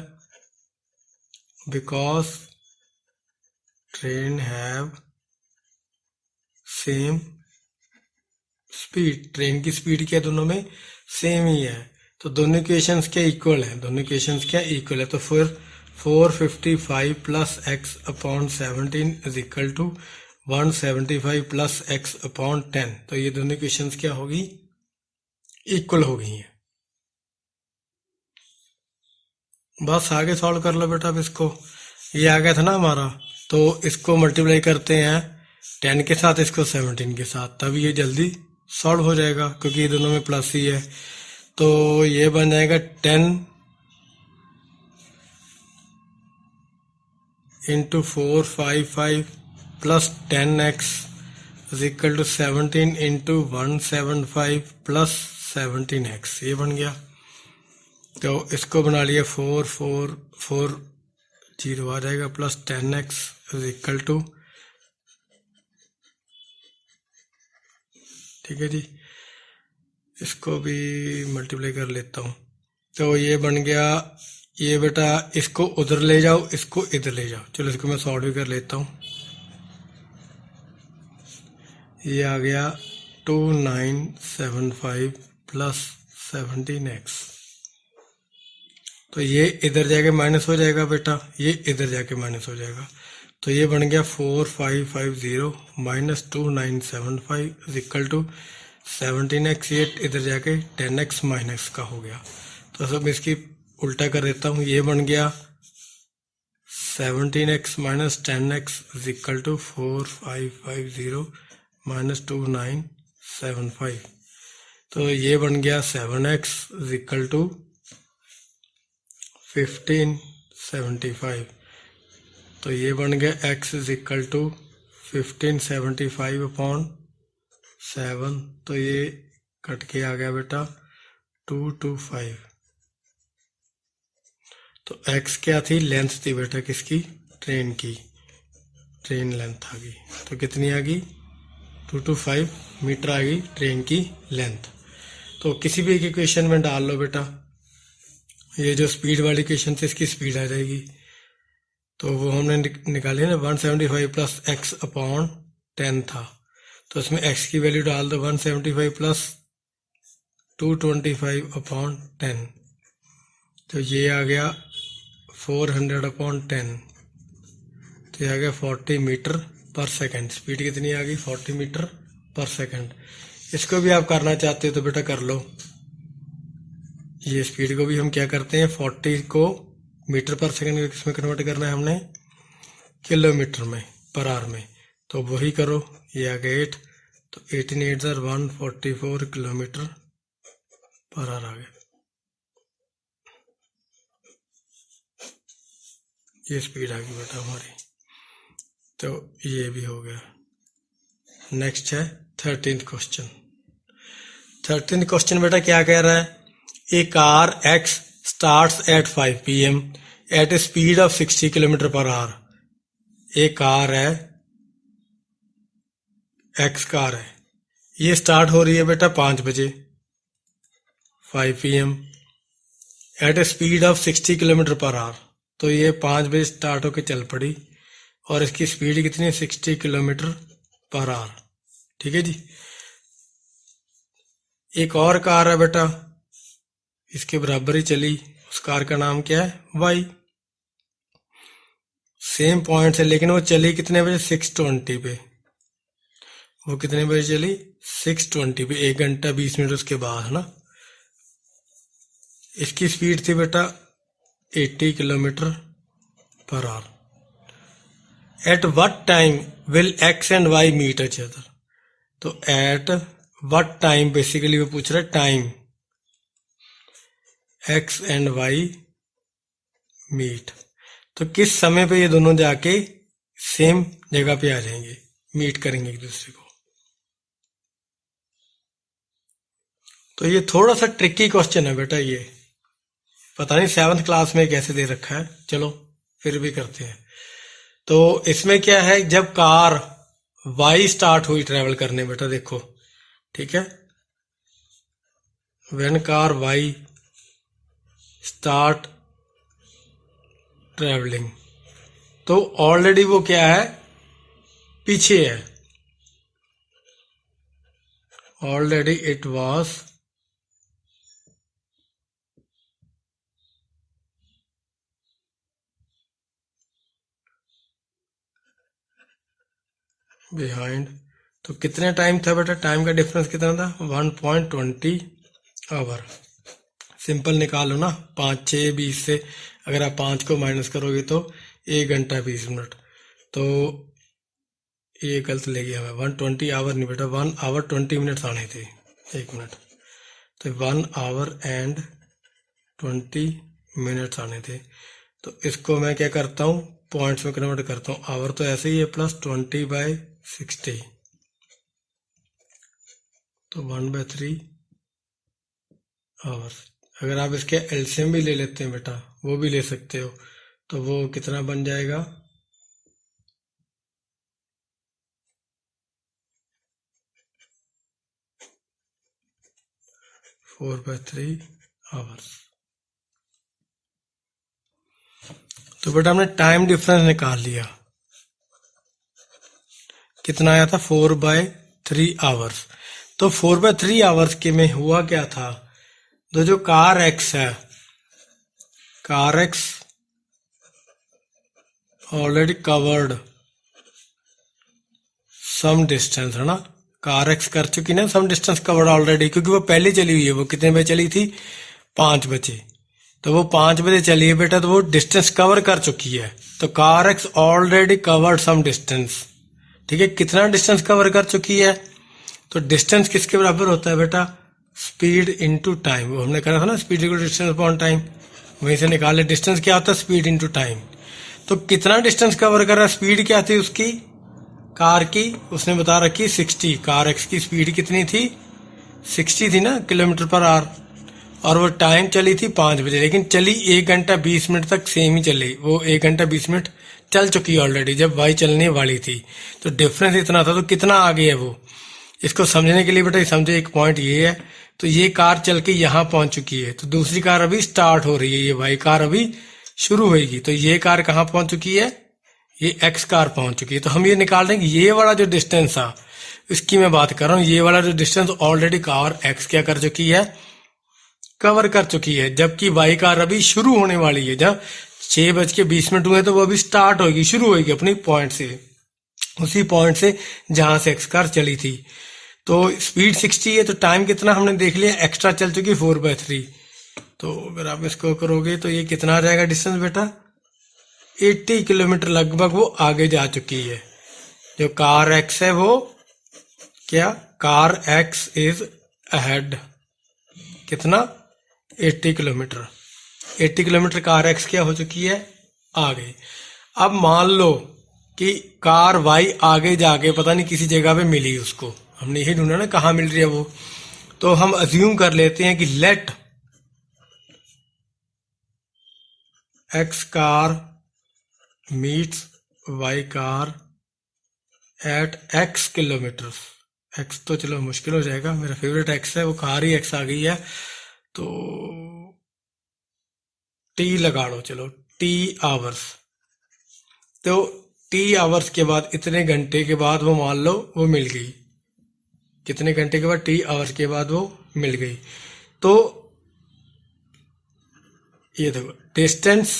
Speaker 1: because train have same speed, train की स्पीड क्या दोनों में सेम ही है, तो दोनों इक्वेशंस क्या इक्वल है, दोनों इक्वेशंस क्या इक्वल है। तो फिर 455 plus X upon 17 is equal to 175 plus X upon 10। तो ये दोनों इक्वेशंस क्या होगी इक्वल हो गई हैं। बस आगे सॉल्व कर लो बेटा। अब इसको, ये आ गया था ना हमारा, तो इसको मल्टीप्लाई करते हैं 10 के साथ, इसको 17 के साथ, तब ये जल्दी सॉल्व हो जाएगा क्योंकि ये दोनों में प्लस ही है। तो ये बन जाएगा 10 into 455 plus 10x is equal to 17 into 175 plus 17x, ये बन गया। तो इसको बना लिया 4 4 4 जीरो आ जाएगा, plus 10x is equal to, ठीक है जी, इसको भी मल्टीप्लाई कर लेता हूँ। तो ये बन गया, ये बेटा इसको उधर ले जाओ, इसको इधर ले जाओ, चलो इसको मैं सॉल्व भी कर लेता हूँ। ये आ गया 2975 प्लस 17x, तो ये इधर जाके माइनस हो जाएगा बेटा, ये इधर जाके माइनस हो जाएगा, तो ये बन गया 4550 minus 2975 is equal to 17x, ये इधर जाके 10x माइनस का हो गया। तो सब इसकी उल्टा कर देता हूँ, ये बन गया 17x minus 10x is equal to 4550 minus 2975, तो ये बन गया 7x इज इक्वल टू 1575, तो ये बन गया x is equal to 1575 upon 7, तो ये कट के आ गया बेटा 225। तो x क्या थी, लेंथ थी बेटा किसकी, ट्रेन की, ट्रेन लेंथ आ गई, तो कितनी आ गई 225 मीटर आ गई ट्रेन की लेंथ। तो किसी भी एक इक्वेशन में डाल लो बेटा, ये जो स्पीड वाली इक्वेशन थी इसकी स्पीड आ जाएगी, तो वो हमने निकाली ना 175 प्लस एक्स अपॉन 10 था, तो इसमें x की वैल्यू डाल दो 175 प्लस 225 अपॉन 10, तो ये आ गया 400 अपॉन 10, तो ये आ गया 40 मीटर पर सेकंड। स्पीड कितनी आ गई 40 मीटर पर सेकंड। इसको भी आप करना चाहते हो तो बेटा कर लो, ये स्पीड को भी हम क्या करते हैं 40 को मीटर पर सेकंड किसमें कन्वर्ट करना है हमने, किलोमीटर में पर आवर में, तो वही करो, ये आ गया 8, तो 18 8 144 किलोमीटर पर आवर आ गया। ये स्पीड आ गई बेटा हमारी, तो ये भी हो गया। नेक्स्ट है 13th क्वेश्चन। 13th क्वेश्चन बेटा क्या कह रहा है, a car X starts at 5 PM at a speed of 60 kilometre per hour. एक कार है, X कार है, ये स्टार्ट हो रही है बेटा 5 बजे 5 PM at a speed of 60 kilometre per hour, तो ये 5 बजे स्टार्ट होकर चल पड़ी और इसकी स्पीड कितनी है 60 किलोमीटर पर आवर, ठीक है जी। एक और कार है बेटा इसके बराबर ही चली, उस कार का नाम क्या है Y, सेम पॉइंट है लेकिन वो चली कितने बजे 6:20 पे, वो कितने बजे चली 6:20 पे, 1 घंटा 20 मिनट उसके बाद, है ना। इसकी स्पीड थी बेटा 80 kilometre per hour. At what time will X and Y meet each other, तो एट व्हाट टाइम बेसिकली वो पूछ रहा है time X and Y meet, तो किस समय पे ये दोनों जाके सेम जगह पे आ जाएंगे, मीट करेंगे एक दूसरे को। तो ये थोड़ा सा ट्रिकी क्वेश्चन है बेटा, ये पता नहीं 7th क्लास में कैसे दे रखा है, चलो फिर भी करते हैं। तो इसमें क्या है, जब कार Y स्टार्ट हुई ट्रेवल करने बेटा, देखो ठीक है, when car Y start travelling, तो ऑलरेडी वो क्या है पीछे है, ऑलरेडी इट वाज बिहाइंड। तो कितने टाइम था बेटा, टाइम का डिफरेंस कितना था 1.20 आवर। सिंपल निकालो ना, 5 6 20 से अगर आप 5 को माइनस करोगे तो 1 घंटा 20 मिनट, तो ये गलत ले गया मैं, 120 आवर नहीं बेटा, 1 आवर 20 मिनट्स आने थे, 1 मिनट, तो 1 आवर एंड 20 मिनट्स आने थे। तो इसको मैं क्या करता हूँ पॉइंट्स में कन्वर्ट करता हूँ, आवर तो ऐसे ही है प्लस 20/60, तो 1/3 आवर्स। अगर आप इसके एलसीएम भी ले लेते हैं बेटा, वो भी ले सकते हो, तो वो कितना बन जाएगा, 4/3 आवर्स। तो बेटा हमने टाइम डिफरेंस निकाल लिया, कितना आया था 4/3 आवर्स। तो 4/3 आवर्स के में हुआ क्या था, तो जो कार एक्स है, car X already covered some distance, है ना, कार एक्स कर चुकी ना सम डिस्टेंस कवर्ड ऑलरेडी, क्योंकि वो पहले चली हुई है। वो कितने बजे चली थी, 5 बजे। तो वो 5 बजे चली है बेटा, तो वो डिस्टेंस कवर कर चुकी है। तो car X already covered some distance, ठीक है। कितना डिस्टेंस कवर कर चुकी है, तो डिस्टेंस किसके बराबर होता है बेटा, स्पीड इनटू टाइम। वो हमने कहा था ना, speed equal distance upon time, वहीं से निकाले। डिस्टेंस क्या होता है, स्पीड इनटू टाइम। तो कितना डिस्टेंस कवर कर रहा है, स्पीड क्या थी उसकी, कार की, उसने बता रखी 60। कार एक्स की स्पीड कितनी थी, 60 थी ना, किलोमीटर पर आवर। और वो टाइम चली थी 5 बजे, लेकिन चली 1 घंटा 20 मिनट तक सेम ही चली। वो 1 घंटा 20 मिनट चल चुकी है ऑलरेडी जब वाई चलने वाली थी। तो डिफरेंस इतना था, तो कितना आगे है वो, इसको समझने के लिए बेटा समझे, एक पॉइंट ये है। तो ये कार चल के यहाँ पहुंच चुकी है, तो दूसरी कार अभी स्टार्ट हो रही है, ये वाई कार अभी शुरू होगी। तो ये कार कहाँ पहुंच चुकी है, ये एक्स कार पहुंच चुकी है। तो हम ये निकाल रहे हैं कि ये वाला जो डिस्टेंस था, इसकी मैं बात कर रहा हूँ, ये वाला जो डिस्टेंस ऑलरेडी कार एक्स क्या कर चुकी है, कवर कर चुकी है। जबकि वाई कार अभी शुरू होने वाली है, जब 6:20 हुए तो वो अभी स्टार्ट होगी, शुरू होगी अपनी पॉइंट से, उसी पॉइंट से जहां से एक्स कार चली थी। तो स्पीड 60 है, तो टाइम कितना हमने देख लिया, एक्स्ट्रा चल चुकी 4/3। तो अगर आप इसको करोगे तो ये कितना आ जाएगा डिस्टेंस बेटा, 80 किलोमीटर लगभग वो आगे जा चुकी है। जो कार एक्स है वो क्या, कार एक्स इज अहेड, कितना, 80 किलोमीटर। 80 किलोमीटर कार एक्स क्या हो चुकी है, आगे। अब मान लो कि कार वाई आगे जाके पता नहीं किसी जगह पे मिली उसको, हमने यही ढूंढा ना कहाँ मिल रही है वो। तो हम अज्यूम कर लेते हैं कि let X car meets Y car at X kilometre. X तो चलो मुश्किल हो जाएगा, मेरा फेवरेट एक्स है, वो कार ही एक्स आ गई है। तो टी लगा लो, चलो टी आवर्स। तो टी आवर्स के बाद, इतने घंटे के बाद वो मान लो वो मिल गई, कितने घंटे के बाद, टी आवर्स के बाद वो मिल गई। तो ये देखो डिस्टेंस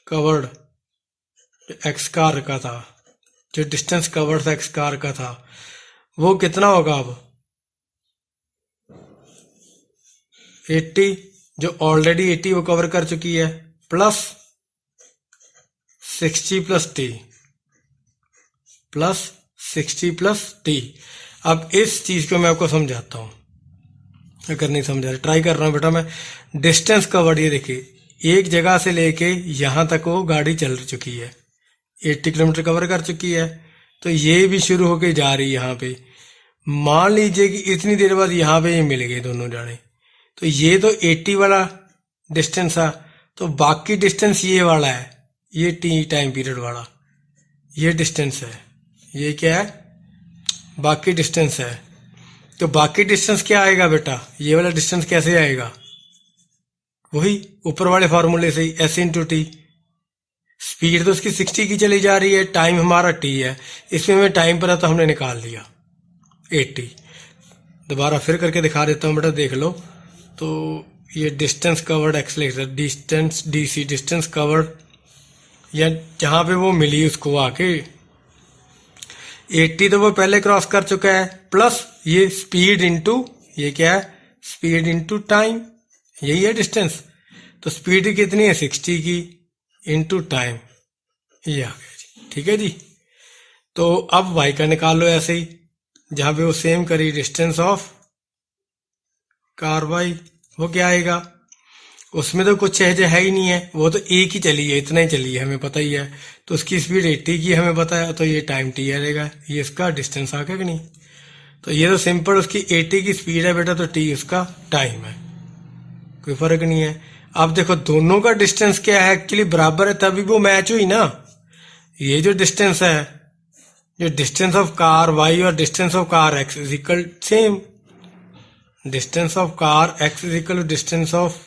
Speaker 1: कवर्ड एक्स कार का था, जो डिस्टेंस कवर्ड था एक्स कार का था, वो कितना होगा अब, 80, जो ऑलरेडी 80 वो कवर कर चुकी है, plus 60 plus T, plus 60 plus T. अब इस चीज को मैं आपको समझाता हूं, अगर नहीं समझा ट्राई कर रहा हूं बेटा मैं। डिस्टेंस कवर्ड, ये देखिए एक जगह से लेके यहां तक वो गाड़ी चल चुकी है, 80 किलोमीटर कवर कर चुकी है। तो ये भी शुरू होके जा रही है यहाँ पे। मान लीजिए कि इतनी देर बाद यहाँ पे ये मिल गए दोनों जाने, तो ये तो 80 वाला डिस्टेंस था, तो बाकी डिस्टेंस ये वाला है, ये टी टाइम पीरियड वाला, ये डिस्टेंस है, ये क्या है, बाकी डिस्टेंस है। तो बाकी डिस्टेंस क्या आएगा बेटा, ये वाला डिस्टेंस कैसे आएगा, वही ऊपर वाले फॉर्मूले से, एस इंटू टी। स्पीड तो उसकी 60 की चली जा रही है, टाइम हमारा टी है, इसमें मैं टाइम पर तो हमने निकाल लिया 80। दोबारा फिर करके दिखा देता हूं बेटा, देख लो। तो ये distance covered accelerator, distance DC, distance covered, या जहां पे वो मिली उसको आके 80 तो वो पहले क्रॉस कर चुका है, प्लस ये स्पीड इंटू, ये क्या है, स्पीड इंटू टाइम, यही है डिस्टेंस। तो स्पीड कितनी है, 60 की, इंटू टाइम, ये आ गया जी, ठीक है जी। तो अब वाई का निकाल लो ऐसे ही, जहां पे वो सेम करी, डिस्टेंस ऑफ कार वाई, वो क्या आएगा, उसमें तो कुछ है ही नहीं है, वो तो एक ही चली है, इतना ही चली है, हमें पता ही है। तो उसकी स्पीड 80 की हमें पता है, तो ये टाइम टी आएगा, ये इसका डिस्टेंस आ गया कि नहीं। तो ये तो सिंपल उसकी 80 की स्पीड है बेटा, तो टी उसका टाइम है, कोई फर्क नहीं है। अब देखो दोनों का डिस्टेंस क्या है, एक्चुअली बराबर है, तभी वो मैच हुई ना। ये जो डिस्टेंस है, जो डिस्टेंस ऑफ कार वाई और distance of car X is equal same, distance of car X is equal to distance of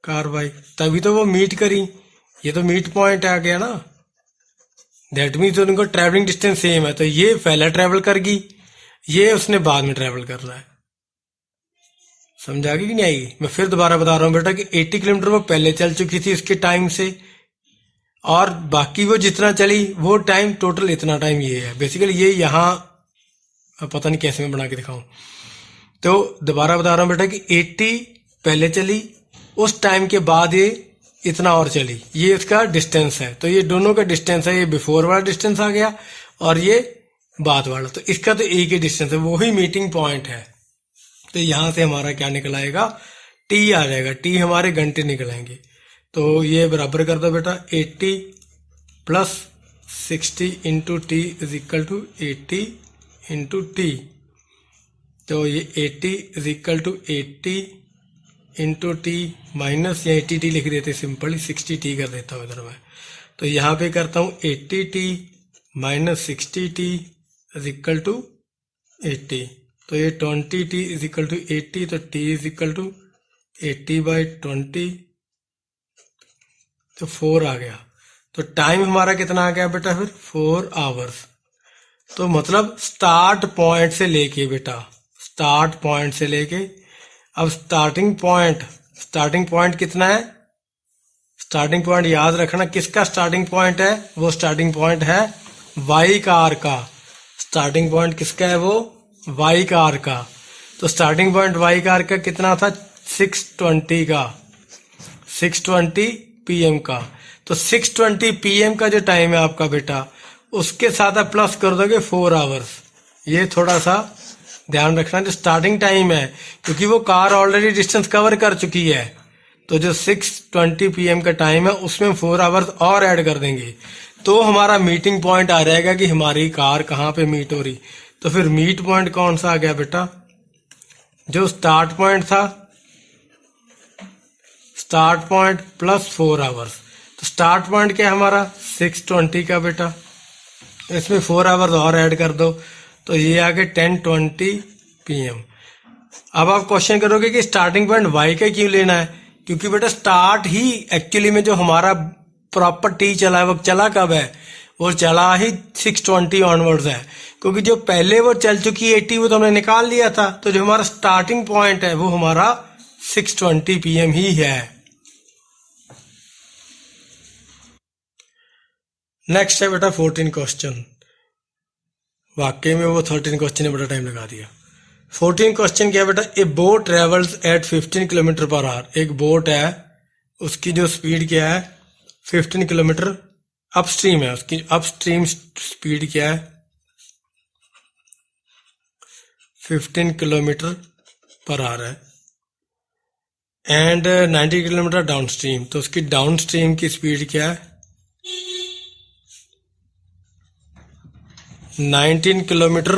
Speaker 1: car Y, तभी तो वो मीट करी। ये तो मीट पॉइंट आ गया ना, दैट मीन्स उनको ट्रेवलिंग डिस्टेंस सेम है। तो ये पहले ट्रेवल कर गई, ये उसने बाद में ट्रेवल कर रहा है। समझ आ गई कि नहीं आएगी? मैं फिर दोबारा बता रहा हूँ बेटा कि 80 किलोमीटर वो पहले चल चुकी थी उसके टाइम से, और बाकी वो जितना चली वो टाइम टोटल इतना टाइम ये है। बेसिकली ये यहाँ पता नहीं कैसे मैं बना के दिखाऊं। तो दोबारा बता रहा हूँ बेटा कि 80 पहले चली, उस टाइम के बाद ये इतना और चली, ये इसका डिस्टेंस है। तो ये दोनों का डिस्टेंस है, ये बिफोर वाला डिस्टेंस आ गया और ये बाद वाला, तो इसका तो एक ही डिस्टेंस है, वही मीटिंग पॉइंट है। तो यहां से हमारा क्या निकल आएगा, टी आ जाएगा, टी हमारे घंटे निकल आएंगे। तो ये बराबर कर दो बेटा, 80 plus 60 into T is equal to 80 into T. तो ये 80 is equal to 80 into T minus, या 80 टी लिख देते सिंपली, 60 टी कर देता हूँ इधर मैं। तो यहाँ पे करता हूँ 80 T minus 60 T is equal to 80। तो ये 20 टी इज इक्वल टू 80, तो टी इज इक्वल टू 80/20, तो 4 आ गया। तो टाइम हमारा कितना आ गया बेटा फिर, 4 आवर्स। तो मतलब स्टार्ट पॉइंट से लेके बेटा, स्टार्ट पॉइंट से लेके, अब स्टार्टिंग पॉइंट कितना है, स्टार्टिंग पॉइंट याद रखना किसका स्टार्टिंग पॉइंट है, वो स्टार्टिंग पॉइंट है वाई कार का। स्टार्टिंग पॉइंट किसका है, वो वाई कार का। तो स्टार्टिंग पॉइंट वाई कार का कितना था, 6:20 का, 6:20 PM का। तो 6:20 PM का जो टाइम है आपका बेटा, उसके साथ आप प्लस कर दोगे 4 आवर्स। ये थोड़ा सा ध्यान रखना, जो स्टार्टिंग टाइम है, क्योंकि वो कार ऑलरेडी डिस्टेंस कवर कर चुकी है, तो जो 6:20 PM का टाइम है उसमें 4 आवर्स और ऐड कर देंगे, तो हमारा मीटिंग पॉइंट आ जाएगा कि हमारी कार कहाँ पे मीट हो रही। तो फिर मीट पॉइंट कौन सा आ गया बेटा, जो स्टार्ट पॉइंट था, स्टार्ट पॉइंट प्लस 4 आवर्स। तो स्टार्ट पॉइंट क्या है हमारा, 6:20 का बेटा, इसमें 4 आवर्स और ऐड कर दो, तो ये आ गए 10:20 PM। अब आप क्वेश्चन करोगे कि स्टार्टिंग पॉइंट वाई का क्यों लेना है, क्योंकि बेटा स्टार्ट ही एक्चुअली में जो हमारा प्रॉपर टी चला है वो चला कब है, वो चला ही 6:20 ऑनवर्ड्स है, क्योंकि जो पहले वो चल चुकी 80 वो तो हमने निकाल लिया था। तो जो हमारा स्टार्टिंग पॉइंट है वो हमारा 6:20 PM ही है। नेक्स्ट है बेटा 14 क्वेश्चन। वाकई में वो 13 क्वेश्चन ने बड़ा टाइम लगा दिया। 14 क्वेश्चन क्या है बेटा, ए boat travels eight 15 kilometre per hour. एक बोट है, उसकी जो स्पीड क्या है, 15 किलोमीटर अपस्ट्रीम है, उसकी अपस्ट्रीम स्पीड क्या है, 15 किलोमीटर पर आवर है, एंड 90 किलोमीटर डाउन स्ट्रीम। तो उसकी डाउन स्ट्रीम की स्पीड क्या है, 19 किलोमीटर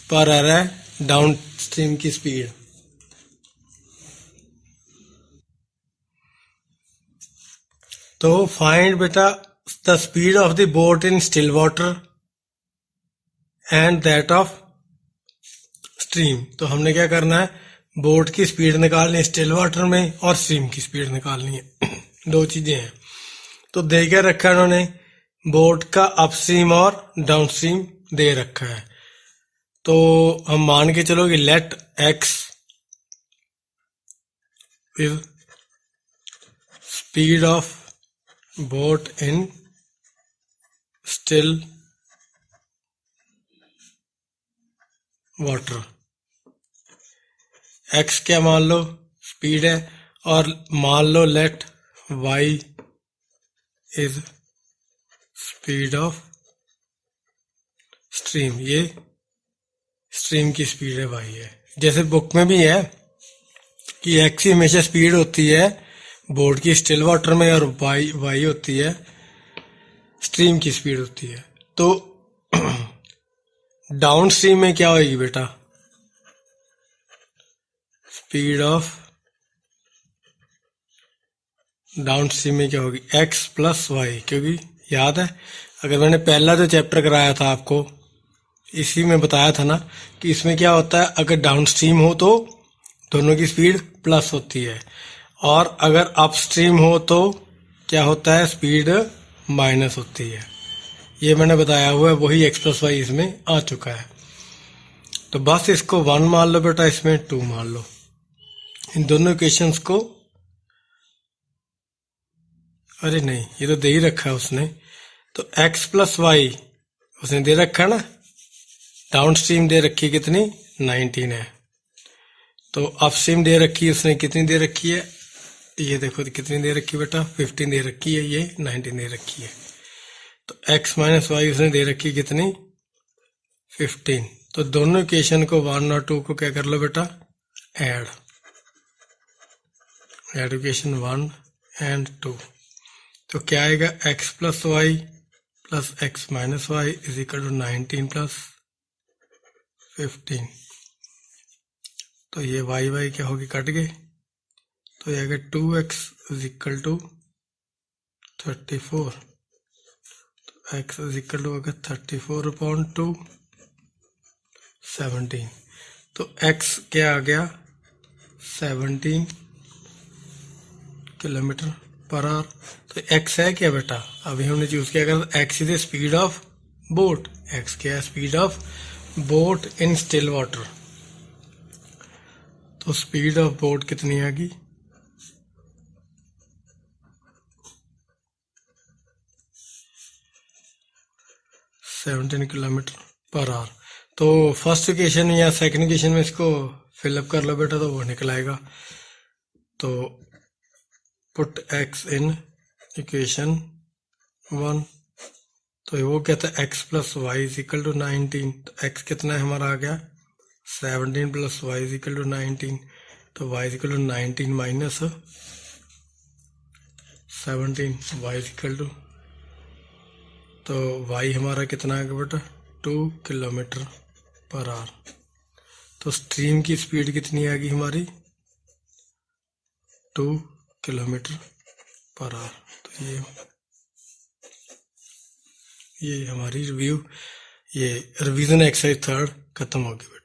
Speaker 1: पर आवर है डाउन स्ट्रीम की स्पीड। तो फाइंड बेटा the speed of the boat in still water and that of stream. तो हमने क्या करना है, बोट की स्पीड निकालनी है स्टिल वाटर में और स्ट्रीम की स्पीड निकालनी है, दो चीजें हैं। तो दे के रखा उन्होंने, बोट का अपस्ट्रीम और डाउन स्ट्रीम दे रखा है। तो हम मान के चलो कि let X is speed of boat in still water. X क्या मान लो, स्पीड है, और मान लो let Y is speed of stream. ये स्ट्रीम की स्पीड है, वाई है। जैसे बुक में भी है कि एक्स की हमेशा स्पीड होती है बोट की स्टिल वाटर में, और वाई होती है स्ट्रीम की स्पीड होती है। तो डाउन स्ट्रीम में क्या होगी बेटा, स्पीड ऑफ डाउन स्ट्रीम में क्या होगी, x प्लस वाई, क्योंकि याद है अगर मैंने पहला जो चैप्टर कराया था आपको, इसी में बताया था ना कि इसमें क्या होता है, अगर डाउन स्ट्रीम हो तो दोनों की स्पीड प्लस होती है, और अगर अप स्ट्रीम हो तो क्या होता है, स्पीड माइनस होती है। ये मैंने बताया हुआ है, वही x प्लस वाई इसमें आ चुका है। तो बस इसको 1 मान लो बेटा, इसमें 2 मान लो, इन दोनों इक्वेशंस को। अरे नहीं, ये तो दे ही रखा है उसने, तो x प्लस वाई उसने दे रखा है ना, डाउन स्ट्रीम दे रखी है कितनी, 19 है। तो अप स्ट्रीम दे रखी है उसने, कितनी दे रखी है, ये देखो कितनी दे रखी है बेटा, 15 दे रखी है, ये 19 दे रखी है। तो x माइनस वाई उसने दे रखी है कितनी, 15। तो दोनों इक्वेशन को 1 और 2 को क्या कर लो बेटा, ऐड इक्वेशन 1 एंड 2। तो क्या आएगा, x plus Y plus X minus Y is equal to 19 plus 15। तो ये वाई वाई क्या होगी, कट गए, तो ये आएगा 2x इज इक्वल टू 34। तो x इज इक्वल टू होगा 34/2 17। तो x क्या आ गया, 17 किलोमीटर पर आवर। तो x है क्या बेटा, अभी हमने चूज किया अगर x is the speed of boat, x क्या है, speed of boat in still water. तो स्पीड ऑफ बोट कितनी आ गई, 17 किलोमीटर पर आवर। तो फर्स्ट इक्वेशन या सेकंड इक्वेशन में इसको फिलअप कर लो बेटा, तो वो निकल आएगा। तो पुट x इन इक्वेशन 1, तो वो कहता है x plus Y is equal to 19। तो x कितना है हमारा आ गया, 17 plus Y is equal to 19। तो y is equal to 19 minus 17, y is equal to, तो y हमारा कितना आ गया बेटा, 2 किलोमीटर पर आवर। तो स्ट्रीम की स्पीड कितनी आ गई हमारी, 2 किलोमीटर पर आवर। तो ये हमारी रिवीजन एक्सरसाइज 3 खत्म हो गई।